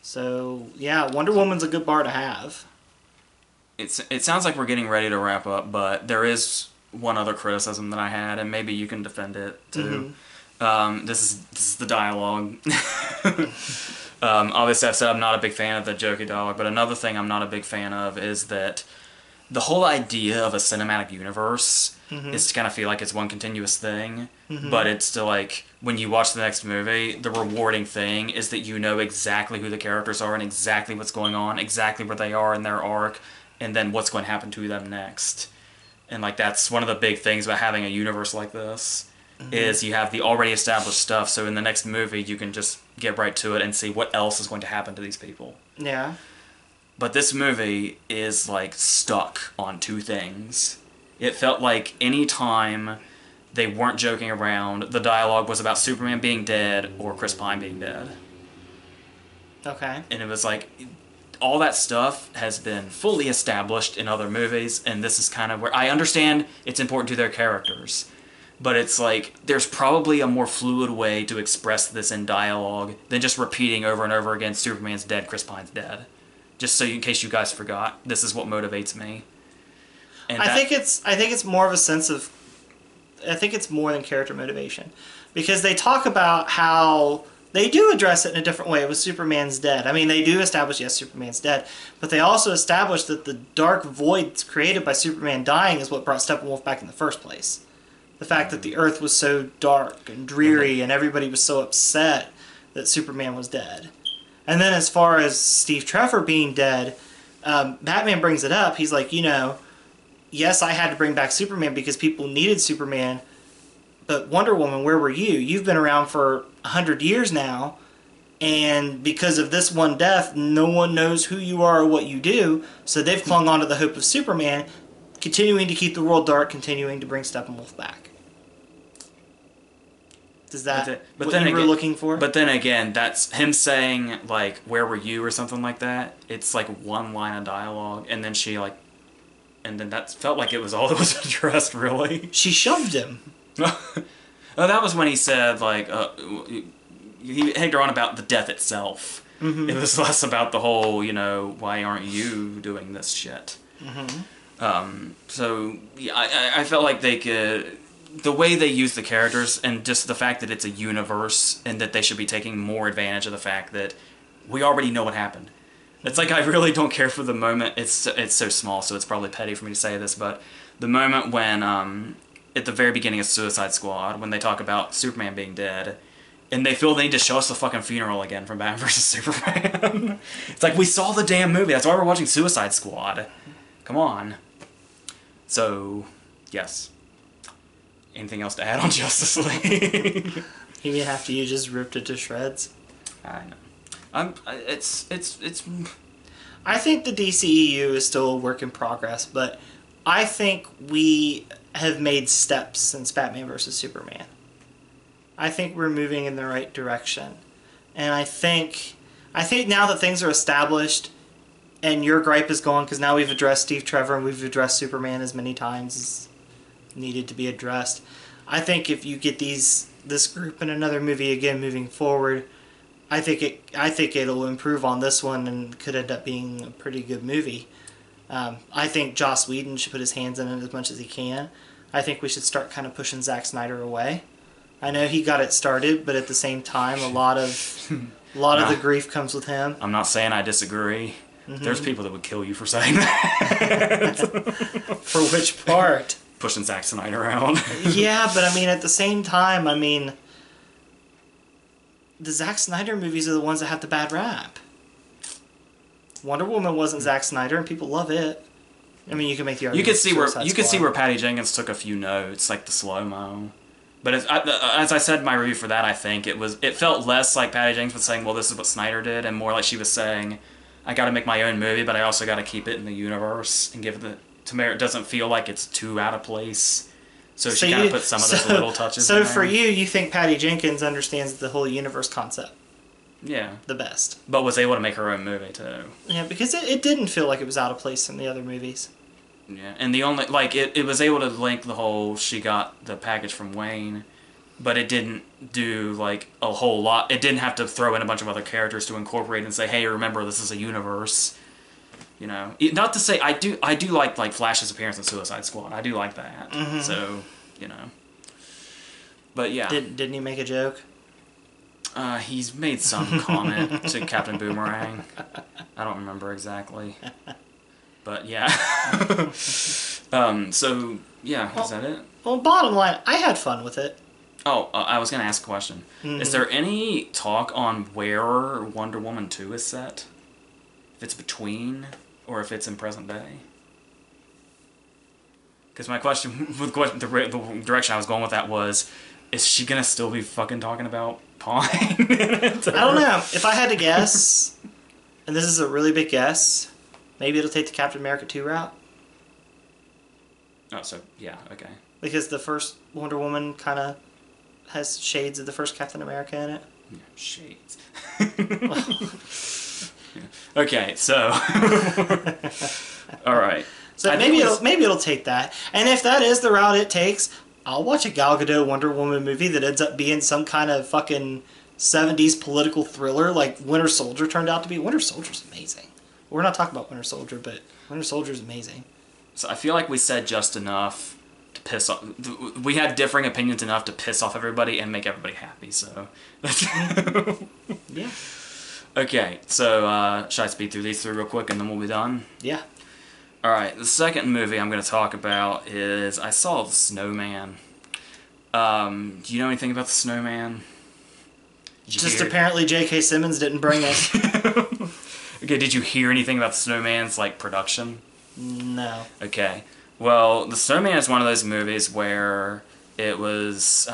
So, yeah, Wonder Woman's a good bar to have. It sounds like we're getting ready to wrap up, but there is one other criticism that I had, and maybe you can defend it, too. This is the dialogue. Obviously, I've said I'm not a big fan of the jokey dialogue, but another thing I'm not a big fan of is that the whole idea of a cinematic universe is to kind of feel like it's one continuous thing, but it's to like, when you watch the next movie, the rewarding thing is that you know exactly who the characters are and exactly what's going on, exactly where they are in their arc, and then what's going to happen to them next. And like that's one of the big things about having a universe like this, is you have the already established stuff, so in the next movie you can just get right to it and see what else is going to happen to these people. Yeah. But this movie is like stuck on two things. It felt like any time they weren't joking around, the dialogue was about Superman being dead or Chris Pine being dead. Okay. And it was like, all that stuff has been fully established in other movies, and this is kind of where I understand it's important to their characters. But it's like, there's probably a more fluid way to express this in dialogue than just repeating over and over again, Superman's dead, Chris Pine's dead. Just so in case you guys forgot, this is what motivates me. And I think it's more of a sense of, I think it's more than character motivation, because they talk about how they do address it in a different way with Superman's dead. I mean, they do establish, yes, Superman's dead, but they also establish that the dark void created by Superman dying is what brought Steppenwolf back in the first place. The fact that the Earth was so dark and dreary and everybody was so upset that Superman was dead. And then as far as Steve Trevor being dead, Batman brings it up. He's like, yes, I had to bring back Superman because people needed Superman, but Wonder Woman, where were you? You've been around for 100 years now, and because of this one death, no one knows who you are or what you do, so they've clung on to the hope of Superman, continuing to keep the world dark, continuing to bring Steppenwolf back. Is that what you were looking for? But then again, that's him saying, like, where were you or something like that. It's like one line of dialogue, and then she, like, and then that felt like it was all that was addressed, really. She shoved him. Oh, that was when he said, like, he egged her on about the death itself. It was less about the whole, why aren't you doing this shit? So, yeah, I felt like they could, the way they use the characters and just the fact that it's a universe and that they should be taking more advantage of the fact that we already know what happened. It's like, I really don't care for the moment. It's so small, so it's probably petty for me to say this, but the moment when, at the very beginning of Suicide Squad, when they talk about Superman being dead, and they feel they need to show us the fucking funeral again from Batman vs Superman. It's like, we saw the damn movie. That's why we're watching Suicide Squad. Come on. So, yes. Anything else to add on Justice League? You mean after you just ripped it to shreds? I know. It's. I think the DCEU is still a work in progress, but I think we have made steps since Batman vs Superman. I think we're moving in the right direction. And I think now that things are established and your gripe is gone, because now we've addressed Steve Trevor and we've addressed Superman as many times as needed to be addressed. I think if you get this group in another movie again moving forward, I think it'll improve on this one and could end up being a pretty good movie. I think Joss Whedon should put his hands in it as much as he can. I think we should start kind of pushing Zack Snyder away. I know he got it started, but at the same time, a lot of the grief comes with him. I'm not saying I disagree. Mm-hmm. There's people that would kill you for saying that. For which part? Pushing Zack Snyder around. Yeah, but I mean, at the same time, I mean, the Zack Snyder movies are the ones that have the bad rap. Wonder Woman wasn't Zack Snyder, and people love it. I mean, you can make the argument. You could see where Patty Jenkins took a few notes, like the slow-mo. But as I said in my review for that, I think it felt less like Patty Jenkins was saying, well, this is what Snyder did, and more like she was saying, I got to make my own movie, but I also got to keep it in the universe and give it to where it doesn't feel like it's too out of place. So she kind of put some of those little touches in there. So for you think Patty Jenkins understands the whole universe concept? Yeah. The best. But was able to make her own movie, too. Yeah, because it didn't feel like it was out of place in the other movies. Yeah, and the only, like, it was able to link the whole, she got the package from Wayne, but it didn't do, like, a whole lot. It didn't have to throw in a bunch of other characters to incorporate and say, hey, remember, this is a universe. You know? Not to say, I do like Flash's appearance in Suicide Squad. I do like that. Mm-hmm. So, you know. But, yeah. Didn't he make a joke? He's made some comment to Captain Boomerang. I don't remember exactly. But yeah. So yeah, is that it? Well, bottom line, I had fun with it. Oh, I was gonna ask a question. Mm-hmm. Is there any talk on where Wonder Woman 2 is set? If it's between, or if it's in present day? Because my question, the direction I was going with that was, is she gonna still be fucking talking about Pine? I don't know. If I had to guess, and this is a really big guess, maybe it'll take the Captain America 2 route. Oh, so, yeah, okay. Because the first Wonder Woman kind of has shades of the first Captain America in it. Yeah, shades. Okay, so... Alright. So maybe it'll take that. And if that is the route it takes, I'll watch a Gal Gadot Wonder Woman movie that ends up being some kind of fucking 70s political thriller like Winter Soldier turned out to be. Winter Soldier's amazing. We're not talking about Winter Soldier, but Winter Soldier's amazing. So I feel like we said just enough to piss off... We had differing opinions enough to piss off everybody and make everybody happy, so... Yeah. Okay, so should I speed through these three real quick and then we'll be done? Yeah. Alright, the second movie I'm going to talk about is... I saw The Snowman. Do you know anything about The Snowman? Just apparently J.K. Simmons didn't bring it. Okay, did you hear anything about The Snowman's, like, production? No. Okay. Well, The Snowman is one of those movies where it was...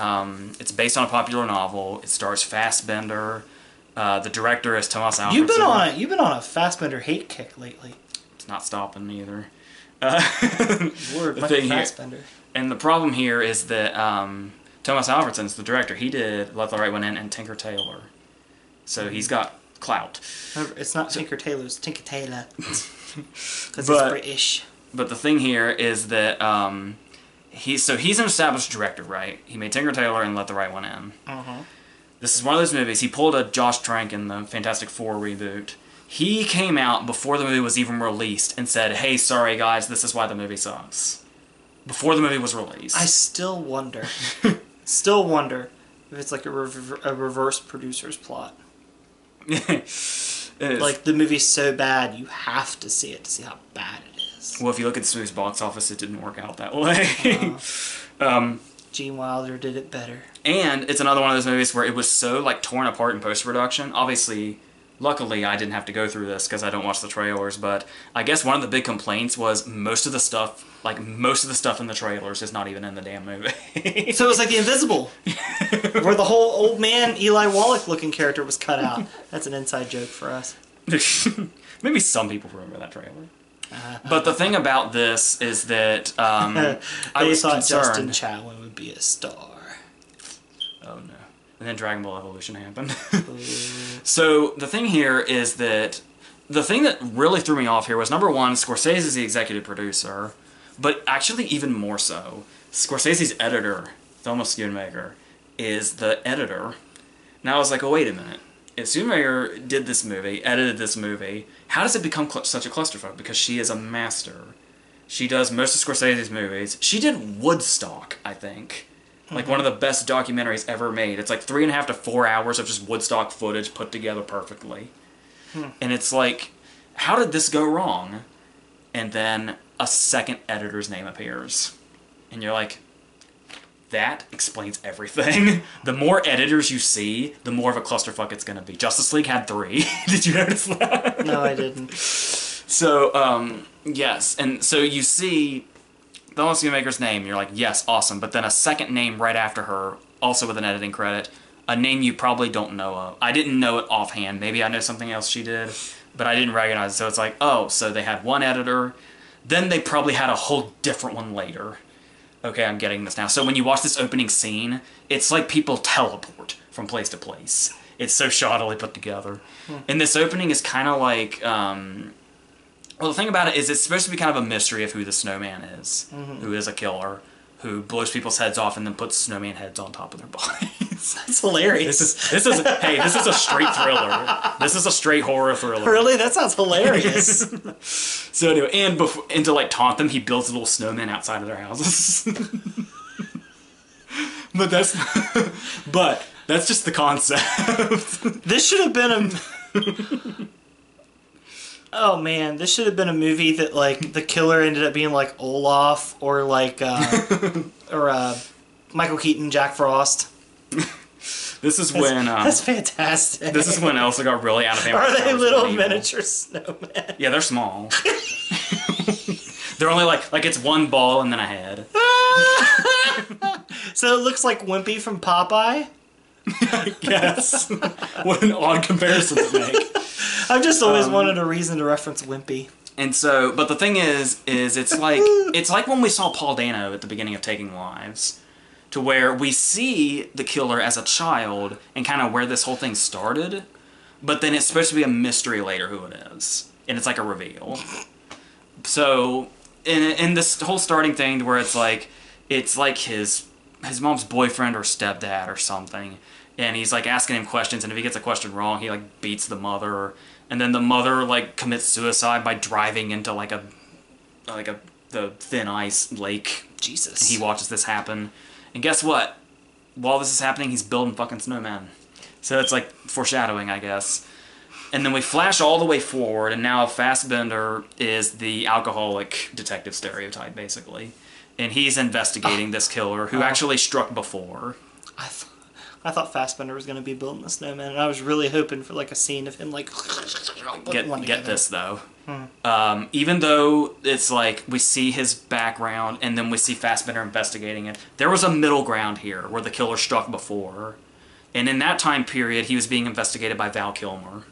it's based on a popular novel. It stars Fassbender. The director is Thomas Alfredson. You've been on a Fassbender hate kick lately. It's not stopping either. Lord, Michael Fassbender. And the problem here is that Thomas Alfredson's the director. He did Let the Right One In and Tinker Tailor. So he's got clout. It's not Tinker Tailor, it's Tinker Tailor. Because he's British. But the thing here is that he's an established director, right? He made Tinker Tailor and Let the Right One In. Uh-huh. This is one of those movies. He pulled a Josh Trank in the Fantastic Four reboot. He came out before the movie was even released and said, hey, sorry guys, this is why the movie sucks. Before the movie was released. I still wonder if it's like a reverse producer's plot. Like, the movie's so bad, you have to see it to see how bad it is. Well, if you look at this movie's box office, it didn't work out that way. Gene Wilder did it better. And it's another one of those movies where it was so, like, torn apart in post-production. Obviously, luckily, I didn't have to go through this because I don't watch the trailers, but I guess one of the big complaints was most of the stuff in the trailers is not even in the damn movie. So it was like The Invisible, where the whole old man, Eli Wallach-looking character was cut out. That's an inside joke for us. Maybe some people remember that trailer. But the thing about this is that I was thought concerned. Justin Chatwin would be a star. Oh no. And then Dragon Ball Evolution happened. So the thing here is that the thing that really threw me off here was, number one, Scorsese is the executive producer, but actually even more so, Scorsese's editor, Thelma Schoonmaker, is the editor. Now I was like, oh, wait a minute. If Schoonmaker did this movie, edited this movie, how does it become such a clusterfuck? Because she is a master. She does most of Scorsese's movies. She did Woodstock, I think. Like one of the best documentaries ever made. It's like 3.5 to 4 hours of just Woodstock footage put together perfectly. And it's like, how did this go wrong? And then a second editor's name appears. And you're like, that explains everything. The more editors you see, the more of a clusterfuck it's going to be. Justice League had 3. Did you notice that? No, I didn't. So, yes. And so you see the Schoonmaker's name, you're like, yes, awesome. But then a second name right after her, also with an editing credit, a name you probably don't know of. I didn't know it offhand. Maybe I know something else she did, but I didn't recognize it. So it's like, oh, so they had one editor, then they probably had a whole different one later. Okay, I'm getting this now. So when you watch this opening scene, it's like people teleport from place to place. It's so shoddily put together. And this opening is kind of like... well, the thing about it is it's supposed to be kind of a mystery of who the Snowman is, who is a killer, who blows people's heads off and then puts snowman heads on top of their bodies. That's hilarious. This is a straight thriller. This is a straight horror thriller. Really? That sounds hilarious. So anyway, and to like taunt them, he builds little snowmen outside of their houses. but that's just the concept. This should have been a... Oh man, this should have been a movie that like the killer ended up being like Olaf or like Michael Keaton, Jack Frost. This is when that's fantastic. This is when Elsa got really out of hand. Are they little miniature snowmen? Yeah, they're small. They're only like it's one ball and then a head. So it looks like Wimpy from Popeye. Yes. What an odd comparison to make. I've just always wanted a reason to reference Wimpy. And so, but the thing is it's like when we saw Paul Dano at the beginning of Taking Lives, to where we see the killer as a child and kind of where this whole thing started, but then it's supposed to be a mystery later who it is, and it's like a reveal. So, in this whole starting thing, to where it's like his mom's boyfriend or stepdad or something, and he's like asking him questions, and if he gets a question wrong, he like beats the mother, and then the mother like commits suicide by driving into the thin ice lake. Jesus. And he watches this happen, and guess what? While this is happening, he's building fucking snowmen. So it's like foreshadowing, I guess. And then we flash all the way forward, and now Fassbender is the alcoholic detective stereotype, basically. And he's investigating this killer who actually struck before. I thought Fassbender was going to be building the snowman, and I was really hoping for like a scene of him like... Get this, though. Even though it's like we see his background and then we see Fassbender investigating it, there was a middle ground here where the killer struck before. And in that time period, he was being investigated by Val Kilmer.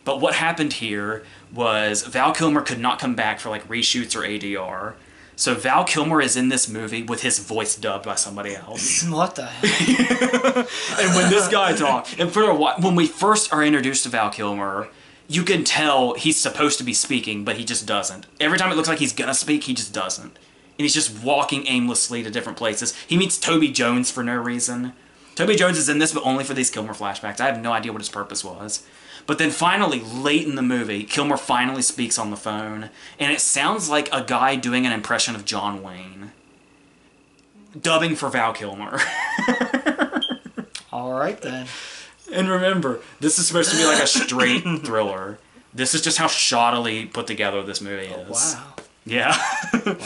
But what happened here was Val Kilmer could not come back for like reshoots or ADR. So Val Kilmer is in this movie with his voice dubbed by somebody else. What the hell? And when this guy talks, and for a while, when we first are introduced to Val Kilmer, you can tell he's supposed to be speaking, but he just doesn't. Every time it looks like he's gonna speak, he just doesn't. And he's just walking aimlessly to different places. He meets Toby Jones for no reason. Toby Jones is in this, but only for these Kilmer flashbacks. I have no idea what his purpose was. But then finally, late in the movie, Kilmer finally speaks on the phone, and it sounds like a guy doing an impression of John Wayne. Dubbing for Val Kilmer. Alright then. And remember, this is supposed to be like a straight thriller. This is just how shoddily put together this movie is. Wow. Yeah. Wow.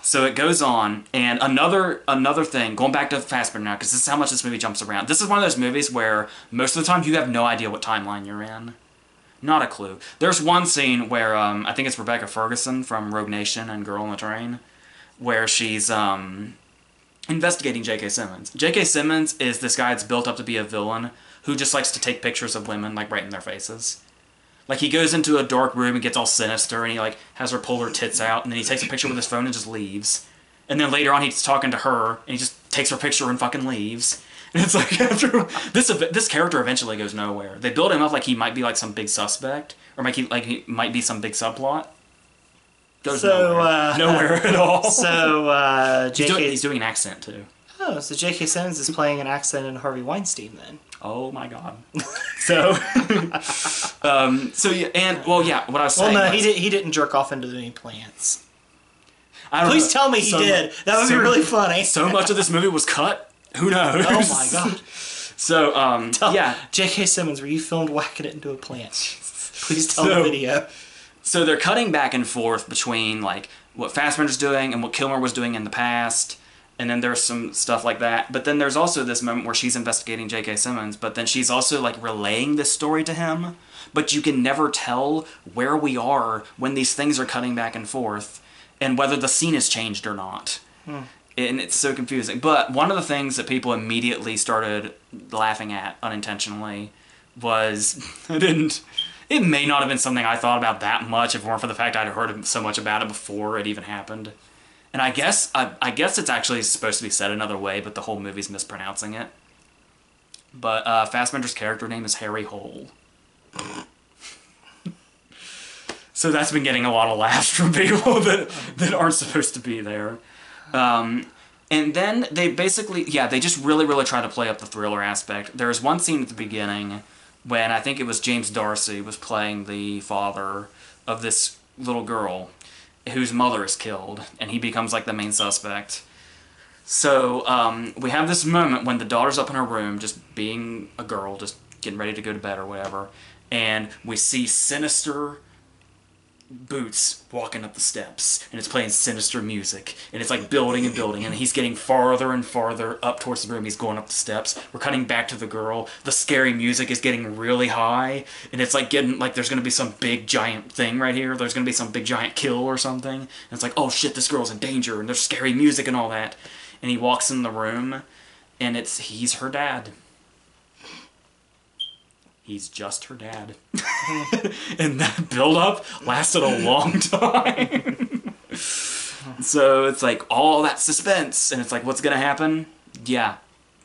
So it goes on, and another thing, going back to Fassbender now, because this is how much this movie jumps around. This is one of those movies where most of the time you have no idea what timeline you're in. Not a clue. There's one scene where, I think it's Rebecca Ferguson from Rogue Nation and Girl on the Train, where she's investigating J.K. Simmons. J.K. Simmons is this guy that's built up to be a villain who just likes to take pictures of women, like, right in their faces. Like, he goes into a dark room and gets all sinister, and he, like, has her pull her tits out, and then he takes a picture with his phone and just leaves. And then later on, he's talking to her, and he just takes her picture and fucking leaves. And it's like after this character eventually goes nowhere. They build him up like he might be like some big suspect, or he might be some big subplot. Goes nowhere at all. So he's doing an accent too. Oh, so J.K. Simmons is playing an accent in Harvey Weinstein then. Oh my god. So, yeah, and well, yeah. What I was saying. Well, no, he didn't jerk off into any plants. Please tell me he did. That would be really funny. So much of this movie was cut. Who knows? Oh my god. So, yeah. J.K. Simmons, were you filmed whacking it into a plant? Please tell the video. So they're cutting back and forth between like what Fassbender's doing and what Kilmer was doing in the past. And then there's some stuff like that. But then there's also this moment where she's investigating J.K. Simmons, but then she's also like relaying this story to him. But you can never tell where we are when these things are cutting back and forth and whether the scene has changed or not. And it's so confusing. But one of the things that people immediately started laughing at unintentionally was it may not have been something I thought about that much if it weren't for the fact I'd heard so much about it before it even happened. And I guess it's actually supposed to be said another way, but the whole movie's mispronouncing it. But Fassbender's character name is Harry Hole. So that's been getting a lot of laughs from people that aren't supposed to be there. And then they basically, they just really, really try to play up the thriller aspect. There's one scene at the beginning when I think it was James Darcy was playing the father of this little girl whose mother is killed, and he becomes like the main suspect. So we have this moment when the daughter's up in her room just being a girl, just getting ready to go to bed or whatever, and we see sinister boots walking up the steps, and it's playing sinister music, and it's like building and building, and he's getting farther and farther up towards the room. He's going up the steps. We're cutting back to the girl. The scary music is getting really high, and it's like getting like there's gonna be some big giant thing right here. There's gonna be some big giant kill or something, and it's like, oh shit, this girl's in danger, and there's scary music and all that. And he walks in the room, and he's her dad. He's just her dad. And that build-up lasted a long time. So it's like all that suspense, and it's like, what's gonna happen? Yeah,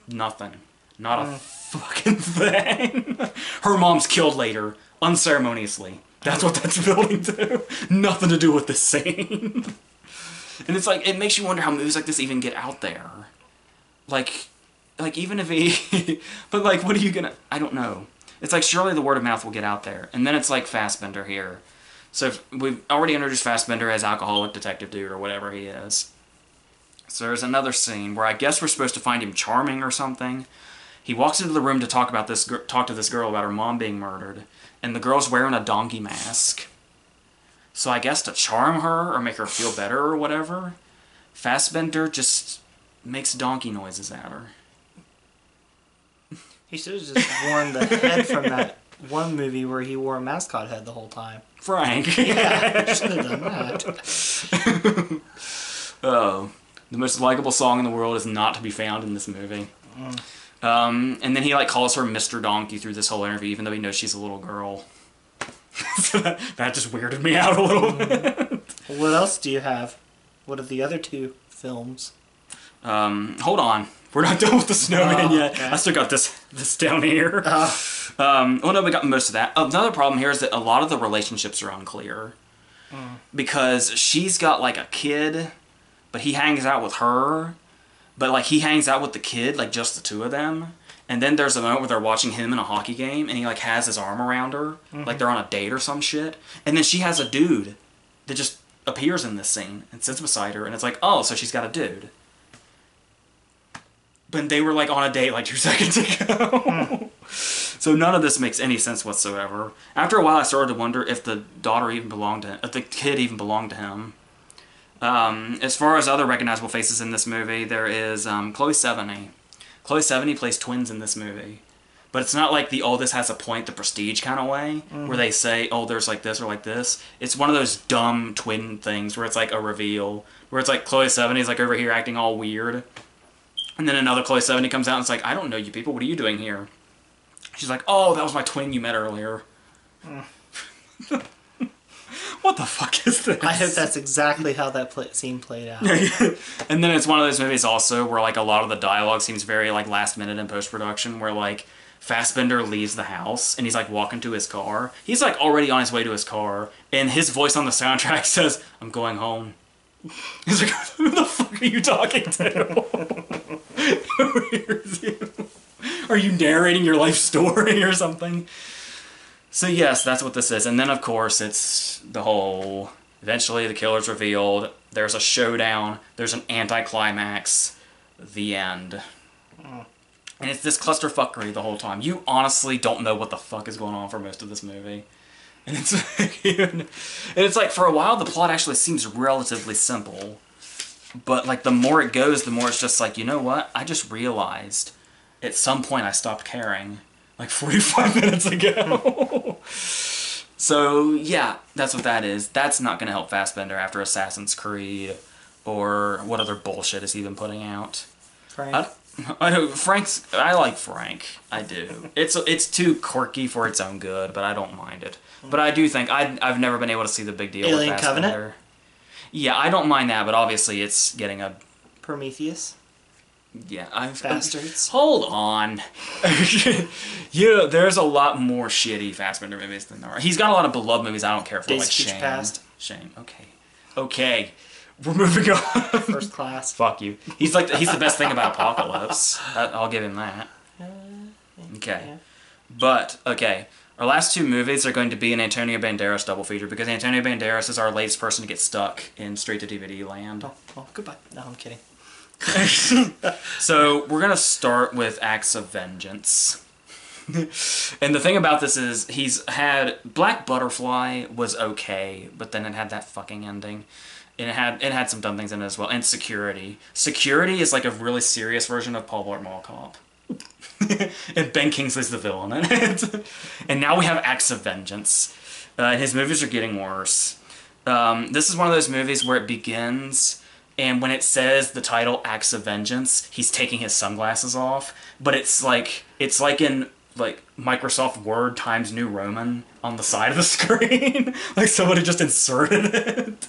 nothing. Not a fucking thing. Her mom's killed later, unceremoniously. That's what that's building to. Nothing to do with this scene. And it's like, it makes you wonder how movies like this even get out there. Like even if he... But like, what are you gonna... I don't know. It's like, surely the word of mouth will get out there. And then it's like Fassbender here. So we've already introduced Fassbender as alcoholic detective dude or whatever he is. So there's another scene where I guess we're supposed to find him charming or something. He walks into the room to talk to this girl about her mom being murdered. And the girl's wearing a donkey mask. So I guess to charm her or make her feel better or whatever, Fassbender just makes donkey noises at her. He should have just worn the head from that one movie where he wore a mascot head the whole time. Frank. Yeah, he should have done that. Oh, the most likable song in the world is not to be found in this movie. And then he like calls her Mr. Donkey through this whole interview, even though he knows she's a little girl. So that just weirded me out a little bit. What else do you have? What are the other two films? Hold on. We're not done with the Snowman yet. Okay. I still got this down here. Well, no, we got most of that. Another problem here is that a lot of the relationships are unclear. Because she's got, like, a kid, but he hangs out with her. But, like, he hangs out with the kid, like, just the two of them. And then there's a moment where they're watching him in a hockey game, and he, like, has his arm around her. Like, they're on a date or some shit. And then she has a dude that just appears in this scene and sits beside her. And it's like, oh, so she's got a dude. But they were, like, on a date, like, 2 seconds ago. So none of this makes any sense whatsoever. After a while, I started to wonder if the daughter even belonged to him, if the kid even belonged to him. As far as other recognizable faces in this movie, there is Chloe Sevigny. Chloe Sevigny plays twins in this movie. But it's not like this has a point, the Prestige kind of way, where they say, oh, there's like this or like this. It's one of those dumb twin things where it's like a reveal, where it's like Chloe Sevigny's like over here acting all weird. And then another Chloe Sevigny comes out and it's like, I don't know you people, what are you doing here? She's like, oh, that was my twin you met earlier. What what the fuck is this? I hope that's exactly how that scene played out. And then it's one of those movies also where like a lot of the dialogue seems very like last minute in post-production, where like Fassbender leaves the house and he's like walking to his car. He's like already on his way to his car, and his voice on the soundtrack says, "I'm going home." He's like, who the fuck are you talking to? Who hears you? Are you narrating your life story or something? So yes, that's what this is. And then of course it's the whole, eventually the killer's revealed, there's a showdown, there's an anticlimax, the end. And it's this clusterfuckery the whole time. You honestly don't know what the fuck is going on for most of this movie. And it's like, for a while, the plot actually seems relatively simple. But, like, the more it goes, the more it's just like, you know what? I just realized at some point I stopped caring. Like, 45 minutes ago. So, yeah, that's what that is. That's not going to help Fassbender after Assassin's Creed. Or what other bullshit is he been putting out? Frank. I know I like Frank. I do. It's too quirky for its own good, but I don't mind it. But I do think I've never been able to see the big deal Alien with Fassbender. Covenant? Yeah, I don't mind that, but obviously it's getting a Prometheus. yeah. Bastards. Hold on. There's a lot more shitty Fassbender movies than there are. He's got a lot of beloved movies I don't care for, Days like of Future Shame. Past. Shame. Okay. We're moving on. First Class. Fuck you. He's the best thing about Apocalypse. I'll give him that. Okay. Yeah. But, okay. Our last two movies are going to be an Antonio Banderas double feature, because Antonio Banderas is our latest person to get stuck in straight-to-DVD land. Oh, well, goodbye. No, I'm kidding. So, we're going to start with Acts of Vengeance. And the thing about this is, he's had... Black Butterfly was okay, but then it had that fucking ending. And it had some dumb things in it as well. And Security. Security is like a really serious version of Paul Blart Mall Cop. And Ben Kingsley's the villain in it. And now we have Acts of Vengeance. His movies are getting worse. This is one of those movies where it begins, and when it says the title Acts of Vengeance, he's taking his sunglasses off. But it's like in like Microsoft Word Times New Roman on the side of the screen. Like somebody just inserted it.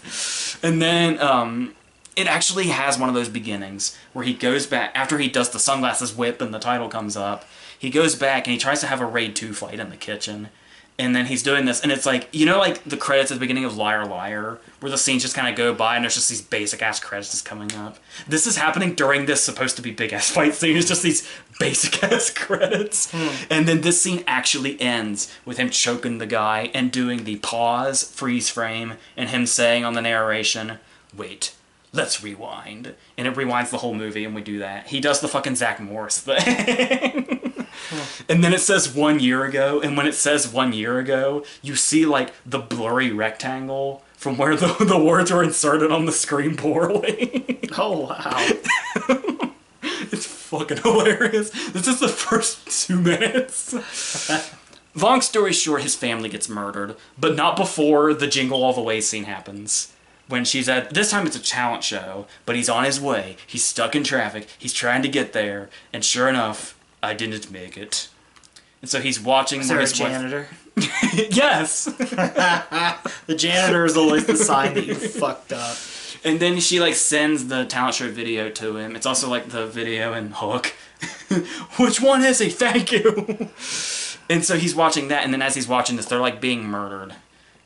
And then it actually has one of those beginnings where he goes back, after he does the sunglasses whip and the title comes up, he goes back and he tries to have a Raid 2 fight in the kitchen. And then he's doing this, and it's like, you know, like the credits at the beginning of Liar Liar, where the scenes just kind of go by and there's just these basic ass credits just coming up. This is happening during this supposed to be big ass fight scene. It's just these basic ass credits. And then this scene actually ends with him choking the guy and doing the pause, freeze frame, and him saying on the narration, "Wait, let's rewind." And it rewinds the whole movie, and we do that. He does the fucking Zach Morris thing. And then it says 1 year ago, and when it says 1 year ago, you see like the blurry rectangle from where the words were inserted on the screen poorly. Oh, wow. It's fucking hilarious. This is the first 2 minutes. Long story short, his family gets murdered, but not before the Jingle All the Way scene happens. When she's at, this time it's a talent show, but he's on his way, he's stuck in traffic, he's trying to get there, and sure enough, I didn't make it. And so he's watching... Is there a janitor? Yes! The janitor is always the sign that you fucked up. And then she, like, sends the talent show video to him. It's also, like, the video in Hook. Which one is he? Thank you! And so he's watching that, and then as he's watching this, they're, like, being murdered.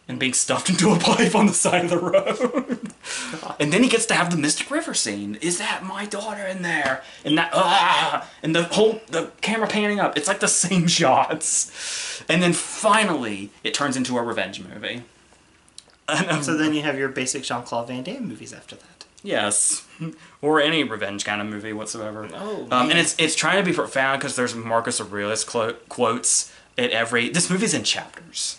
And being stuffed into a pipe on the side of the road. And then he gets to have the Mystic River scene. Is that my daughter in there? And that, and the camera panning up. It's like the same shots. And then finally, it turns into a revenge movie. So then you have your basic Jean-Claude Van Damme movies after that. Yes. Or any revenge kind of movie whatsoever. Oh, and it's trying to be profound because there's Marcus Aurelius quotes at every... This movie's in chapters.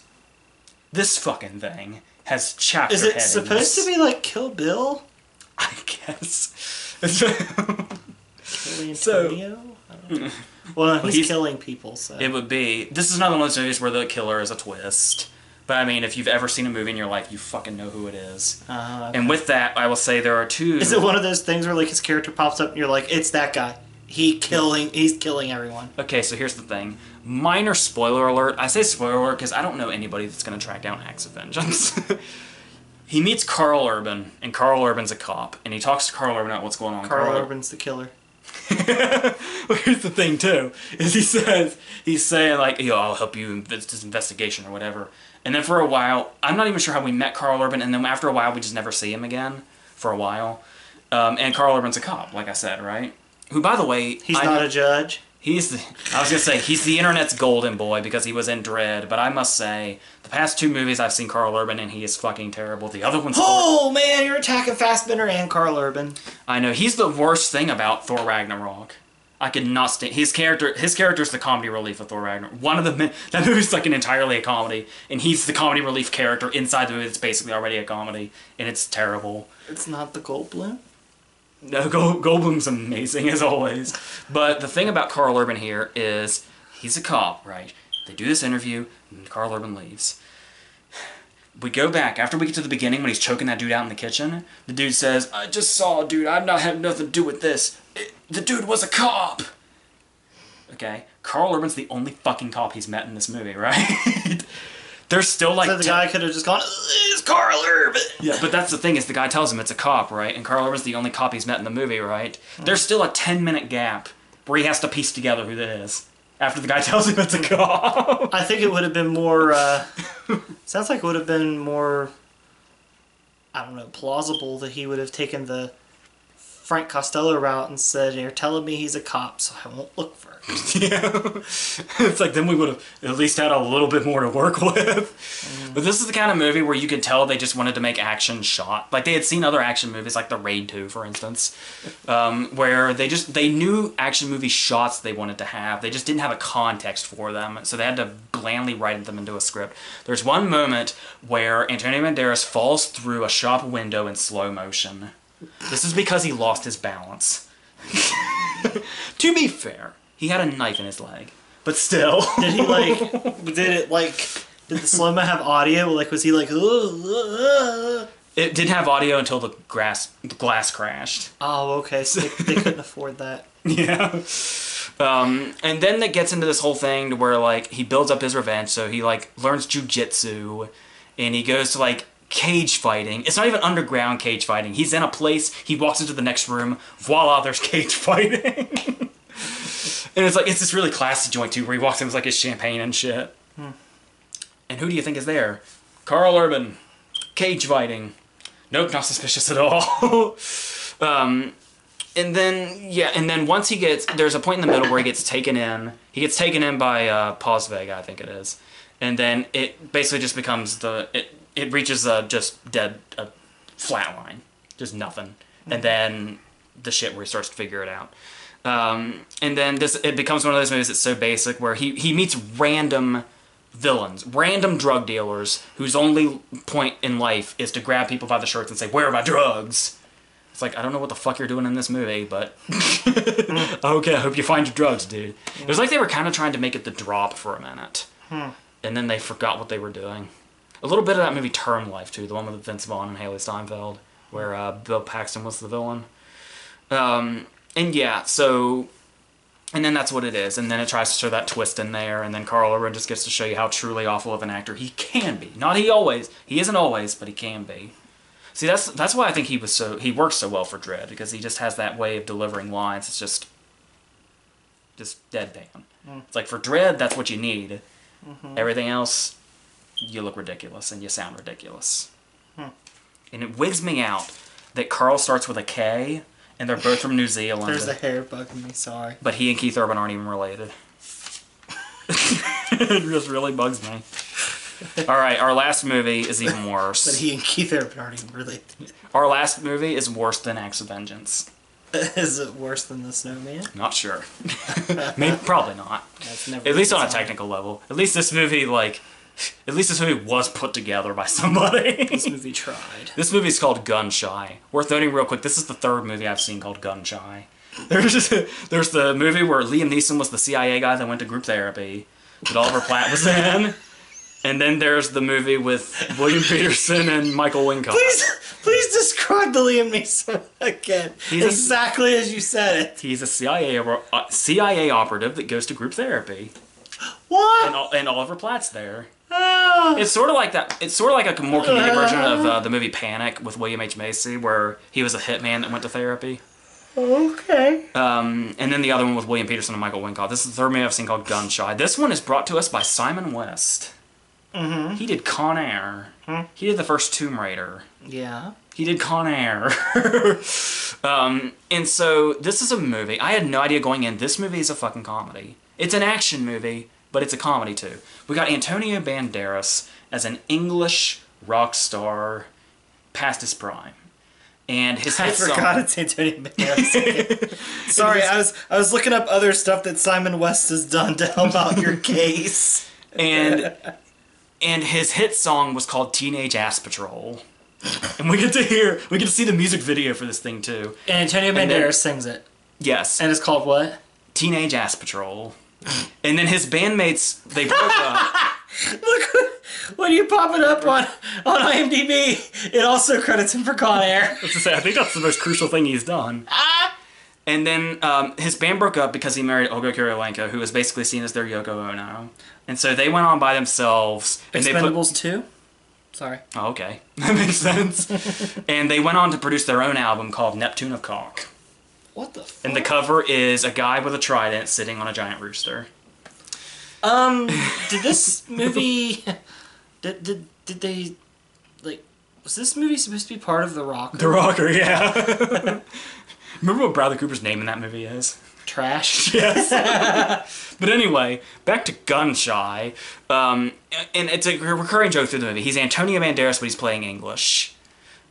This fucking thing has chapter headings. headings. Is it supposed to be like Kill Bill? I guess. Killing Antonio? Well, he's killing people, so... It would be... This is another one of those movies where the killer is a twist. But, I mean, if you've ever seen a movie in your life, you fucking know who it is. Okay. And with that, I will say there are 2... Is it one of those things where, like, his character pops up and you're like, it's that guy. He's killing everyone. Okay, so here's the thing. Minor spoiler alert. I say spoiler alert because I don't know anybody that's going to track down Acts of Vengeance. he meets Carl Urban, and Carl Urban's a cop, and he talks to Carl Urban about what's going on. Carl Urban's the killer. Well, here's the thing too, is he's saying like, yo, I'll help you in this investigation or whatever. And then for a while, I'm not even sure how we met Carl Urban, and then after a while we just never see him again for a while. And Carl Urban's a cop, like I said, right? Who, by the way, he's not a judge. I was gonna say, he's the internet's golden boy because he was in Dredd, but I must say, the past 2 movies I've seen Carl Urban in, he is fucking terrible. The other one's... Oh, man, you're attacking Fassbender and Carl Urban. I know, he's the worst thing about Thor Ragnarok. I could not stand... His character's the comedy relief of Thor Ragnarok. That movie's like entirely a comedy, and he's the comedy relief character inside the movie that's basically already a comedy, and it's terrible. It's not the Goldblum? No, Goldblum's amazing, as always. But the thing about Carl Urban here is, he's a cop, right? They do this interview, and Carl Urban leaves. We go back, after we get to the beginning, when he's choking that dude out in the kitchen, the dude says, I just saw a dude, I've not had nothing to do with this. The dude was a cop! Okay? Carl Urban's the only fucking cop he's met in this movie, right? There's still like... So the guy could have just gone, it's Carl Urban! Yeah, but that's the thing, is the guy tells him it's a cop, right? And Carl Urban's the only cop he's met in the movie, right? There's still a 10-minute gap where he has to piece together who that is. After the guy tells him it's a cop. I think it would have been more, sounds like it would have been more, I don't know, plausible that he would have taken the Frank Costello route and said, you're telling me he's a cop, so I won't look first. Yeah. It's like, then we would have at least had a little bit more to work with. But this is the kind of movie where you could tell they just wanted to make action shot. Like, they had seen other action movies, like The Raid 2, for instance, where they knew action movie shots they wanted to have. They just didn't have a context for them, so they had to blandly write them into a script. There's one moment where Antonio Banderas falls through a shop window in slow motion. This is because he lost his balance. To be fair, he had a knife in his leg. But still. Did the slow-mo have audio? Like, was he like, It didn't have audio until the glass crashed. Oh, okay, so they couldn't afford that. Yeah. And then it gets into this whole thing to where, like, he builds up his revenge, so he, like, learns jujitsu, and he goes to, like, cage fighting. It's not even underground cage fighting. He's in a place, he walks into the next room, voila, there's cage fighting. And it's like, it's this really classy joint too, where he walks in with like his champagne and shit. And who do you think is there? Carl Urban. Cage fighting. Nope, not suspicious at all. And then once he gets, there's a point in the middle where he gets taken in. He gets taken in by Posvega, I think it is. And then it basically just becomes it reaches a just dead, flat line. Just nothing. And then the shit where he starts to figure it out. And then it becomes one of those movies that's so basic where he meets random villains, random drug dealers whose only point in life is to grab people by the shirts and say, where are my drugs? It's like, I don't know what the fuck you're doing in this movie, but okay, I hope you find your drugs, dude. It was like they were kind of trying to make it The Drop for a minute. And then they forgot what they were doing. A little bit of that movie Term Life, too, the one with Vince Vaughn and Haley Steinfeld, where Bill Paxton was the villain. And yeah, so, and then that's what it is, and then it tries to show that twist in there, and then Carl Urban just gets to show you how truly awful of an actor he can be. Not he isn't always, but he can be. See, that's why I think he works so well for Dredd, because he just has that way of delivering lines. It's just deadpan. It's like, for Dredd, that's what you need. Everything else, you look ridiculous, and you sound ridiculous. And it wigs me out that Carl starts with a K, and they're both from New Zealand. There's a hair bugging me, sorry. But he and Keith Urban aren't even related. It just really bugs me. Alright, our last movie is even worse. But he and Keith Urban aren't even related. Our last movie is worse than Acts of Vengeance. Is it worse than The Snowman? Not sure. Maybe, probably not. At least on a technical level. At least this movie, was put together by somebody. This movie tried. This movie's called Gun Shy. Worth noting real quick, this is the third movie I've seen called Gun Shy. There's the movie where Liam Neeson was the CIA guy that went to group therapy, that Oliver Platt was in. And then there's the movie with William Peterson and Michael Wincott. Please describe the Liam Neeson again. Exactly as you said it. He's a CIA operative that goes to group therapy. What? And Oliver Platt's there. It's sort of like that. It's sort of like a more comedic version of the movie Panic with William H. Macy, where he was a hitman that went to therapy. Okay. And then the other one with William Peterson and Michael Wincott. This is the third movie I've seen called Gun Shy. This one is brought to us by Simon West. Mm-hmm. He did Con Air. Mm-hmm. He did the first Tomb Raider. Yeah. He did Con Air. And so this is a movie. I had no idea going in. This movie is a fucking comedy. It's an action movie, but it's a comedy too. We got Antonio Banderas as an English rock star past his prime. And his hit song... I forgot it's Antonio Banderas. Sorry, I was looking up other stuff that Simon West has done to help out your case. And his hit song was called Teenage Ass Patrol. And we get to see the music video for this thing too. And Antonio Banderas sings it. Yes. And it's called what? Teenage Ass Patrol. And then his bandmates, they broke up. Look, when you pop it up on IMDb, it also credits him for Con Air. I think that's the most crucial thing he's done. And then his band broke up because he married Olga Kurylenko, who was basically seen as their Yoko Ono. And so they went on by themselves. And Expendables 2? Sorry. Oh, okay. That makes sense. And they went on to produce their own album called Neptune of Cock. What the fuck? And the cover is a guy with a trident sitting on a giant rooster. Did this movie... Did they... Like, was this movie supposed to be part of The Rocker? The Rocker, yeah. Remember what Bradley Cooper's name in that movie is? Trash. Yes. But anyway, back to Gun Shy. And it's a recurring joke through the movie. He's Antonio Banderas, but he's playing English.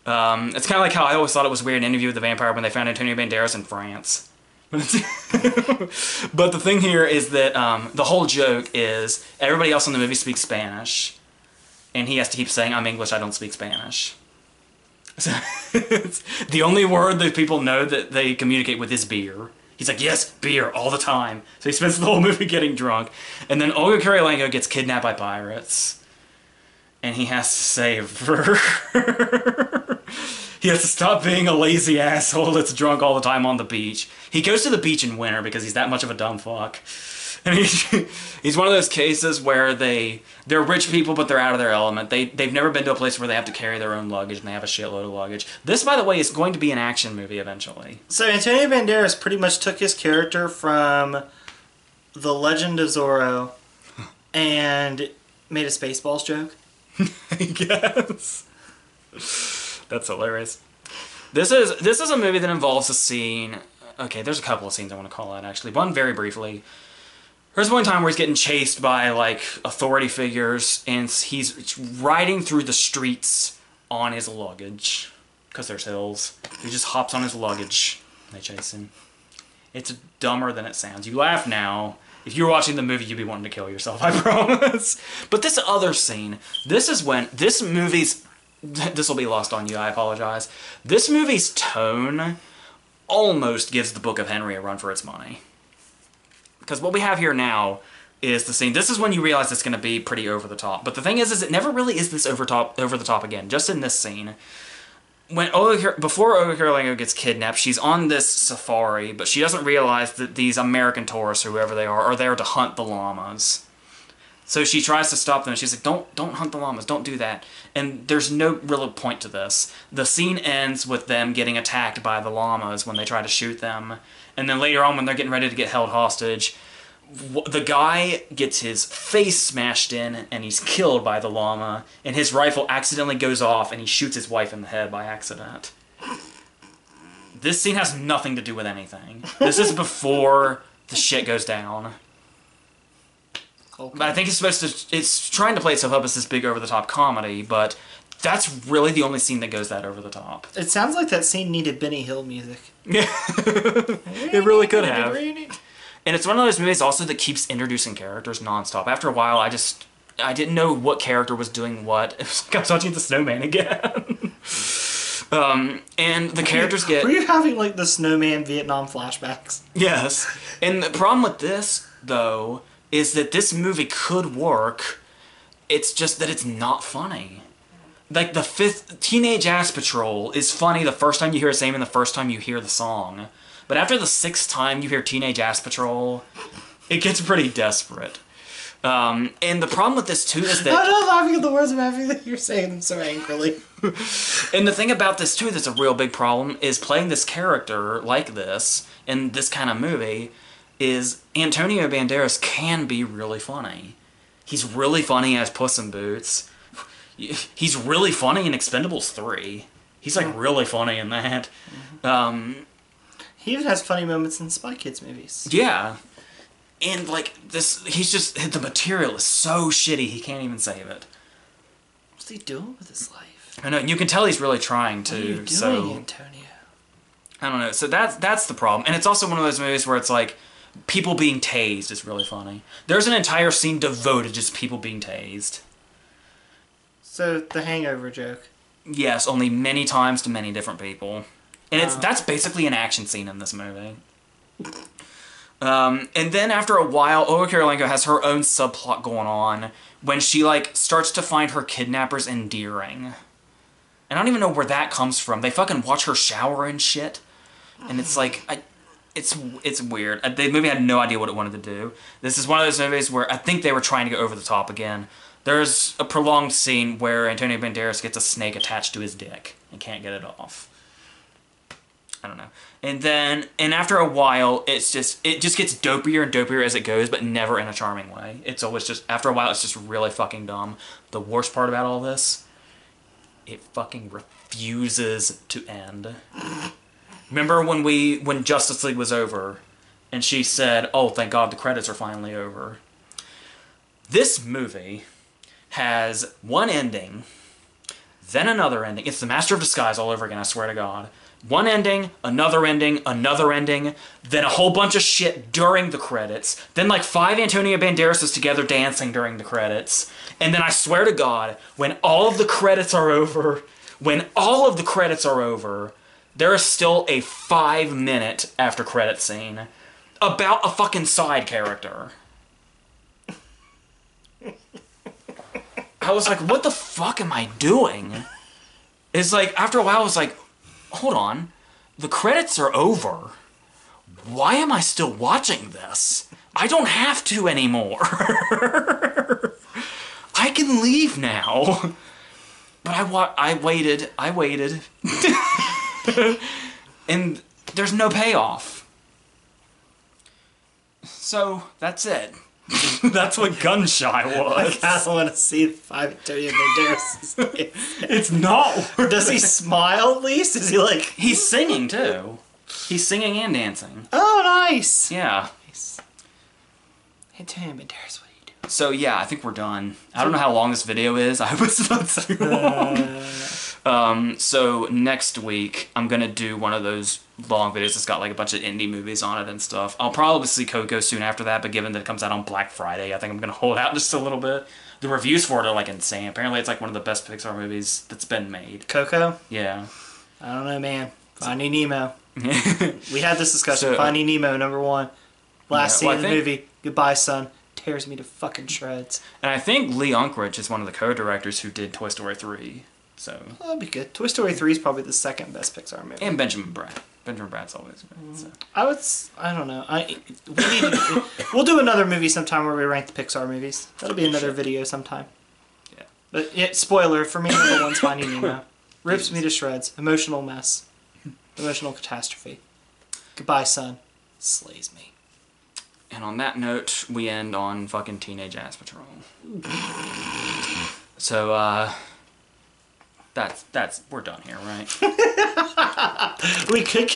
It's kind of like how I always thought it was weird in Interview with the Vampire when they found Antonio Banderas in France. But the thing here is that the whole joke is everybody else in the movie speaks Spanish. And he has to keep saying, I'm English, I don't speak Spanish. So it's the only word that people know that they communicate with is beer. He's like, yes, beer, all the time. So he spends the whole movie getting drunk. And then Olga Kurylenko gets kidnapped by pirates. And he has to save her. He has to stop being a lazy asshole that's drunk all the time on the beach. He goes to the beach in winter because he's that much of a dumb fuck. And he's one of those cases where they're rich people, but they're out of their element. They've never been to a place where they have to carry their own luggage, and they have a shitload of luggage. This, by the way, is going to be an action movie eventually. So Antonio Banderas pretty much took his character from The Legend of Zorro and made a Spaceballs joke. I guess. That's hilarious. This is a movie that involves a scene... Okay, there's a couple of scenes I want to call out, actually. One very briefly. There's one time where he's getting chased by, like, authority figures, and he's riding through the streets on his luggage. Because there's hills. He just hops on his luggage, and they chase him. It's dumber than it sounds. You laugh now. If you were watching the movie, you'd be wanting to kill yourself, I promise. But this other scene, this is when... This movie's... This will be lost on you, I apologize. This movie's tone almost gives the Book of Henry a run for its money. Because what we have here now is the scene. This is when you realize it's going to be pretty over the top. But the thing is it never really is this over the top again. Just in this scene, before Olga Kurylenko gets kidnapped, she's on this safari, but she doesn't realize that these American tourists, whoever they are there to hunt the llamas. So she tries to stop them. She's like, "Don't hunt the llamas. Don't do that." And there's no real point to this. The scene ends with them getting attacked by the llamas when they try to shoot them. And then later on, when they're getting ready to get held hostage, the guy gets his face smashed in, and he's killed by the llama, and his rifle accidentally goes off, and he shoots his wife in the head by accident. This scene has nothing to do with anything. This is before the shit goes down. Okay. But I think it's trying to play itself up as this big over-the-top comedy, but that's really the only scene that goes that over the top. It sounds like that scene needed Benny Hill music. Yeah. It really could have. And it's one of those movies also that keeps introducing characters nonstop. After a while, I didn't know what character was doing what. It was like I was watching the Snowman again. And the characters get... Were you having like the Snowman Vietnam flashbacks? Yes. And the problem with this, though, is that this movie could work. It's just that it's not funny. Like, the fifth Teenage Ass Patrol is funny the first time you hear its name and the first time you hear the song. But after the sixth time you hear Teenage Ass Patrol, it gets pretty desperate. And the problem with this, too, is that... I'm not laughing at the words, I'm laughing that you're saying them so angrily. And the thing about this, too, that's a real big problem, is playing this character like this, in this kind of movie, is Antonio Banderas can be really funny. He's really funny as Puss in Boots. He's really funny in Expendables 3. He's, like, really funny in that. He even has funny moments in Spy Kids movies. Yeah. And, like, he's just, the material is so shitty, he can't even save it. What's he doing with his life? I know, and you can tell he's really trying to, What are you doing, Antonio? I don't know, so that's the problem. And it's also one of those movies where it's like, people being tased is really funny. There's an entire scene devoted to just people being tased. So, the Hangover joke. Yes, only many times to many different people. And that's basically an action scene in this movie. And then after a while, Olga Kurylenko has her own subplot going on when she, like, starts to find her kidnappers endearing. And I don't even know where that comes from. They fucking watch her shower and shit. And it's like, it's weird. The movie had no idea what it wanted to do. This is one of those movies where I think they were trying to go over the top again. There's a prolonged scene where Antonio Banderas gets a snake attached to his dick and can't get it off. I don't know. And after a while, it just gets dopier and dopier as it goes, but never in a charming way. It's always just, after a while, it's just really fucking dumb. The worst part about all this, it fucking refuses to end. Remember when Justice League was over, and she said, "Oh, thank God the credits are finally over." This movie has one ending, then another ending. It's the Master of Disguise all over again, I swear to God. One ending, another ending, then a whole bunch of shit during the credits, then like 5 Antonio Banderases together dancing during the credits, and then I swear to God, when all of the credits are over, there is still a 5-minute after credit scene about a fucking side character. I was like, what the fuck am I doing? It's like, after a while, I was like, hold on, the credits are over. Why am I still watching this? I don't have to anymore. I can leave now. But I waited. And there's no payoff. So, that's it. That's what Gunshy was. I don't want to see 5 Antonio Banderas. It's not. Does he smile at least? Is he like... He's singing, too. He's singing and dancing. Oh, nice. Yeah. Nice. Antonio Banderas, what are you doing? So, yeah, I think we're done. I don't know how long this video is. I hope it's not too long. So, next week, I'm going to do one of those long videos that's got, like, a bunch of indie movies on it and stuff. I'll probably see Coco soon after that, but given that it comes out on Black Friday, I think I'm going to hold out just a little bit. The reviews for it are, like, insane. Apparently, it's, like, one of the best Pixar movies that's been made. Coco? Yeah. I don't know, man. Finding Nemo. We had this discussion. Finding Nemo, #1. Last scene of the movie. Goodbye, son. Tears me to fucking shreds. And I think Lee Unkrich is one of the co-directors who did Toy Story 3. So. Well, that'd be good. Toy Story 3 is probably the second best Pixar movie. And Benjamin Bratt. Benjamin Bratt's always good. So. I don't know. We'll do another movie sometime where we rank the Pixar movies. That'll be another video sometime. Yeah. But yeah, spoiler, for me, #1's Finding Nemo. Rips me to shreds. Emotional mess. Emotional catastrophe. Goodbye, son. Slays me. And on that note, we end on fucking Teenage Ass Patrol. So, we're done here, right? We could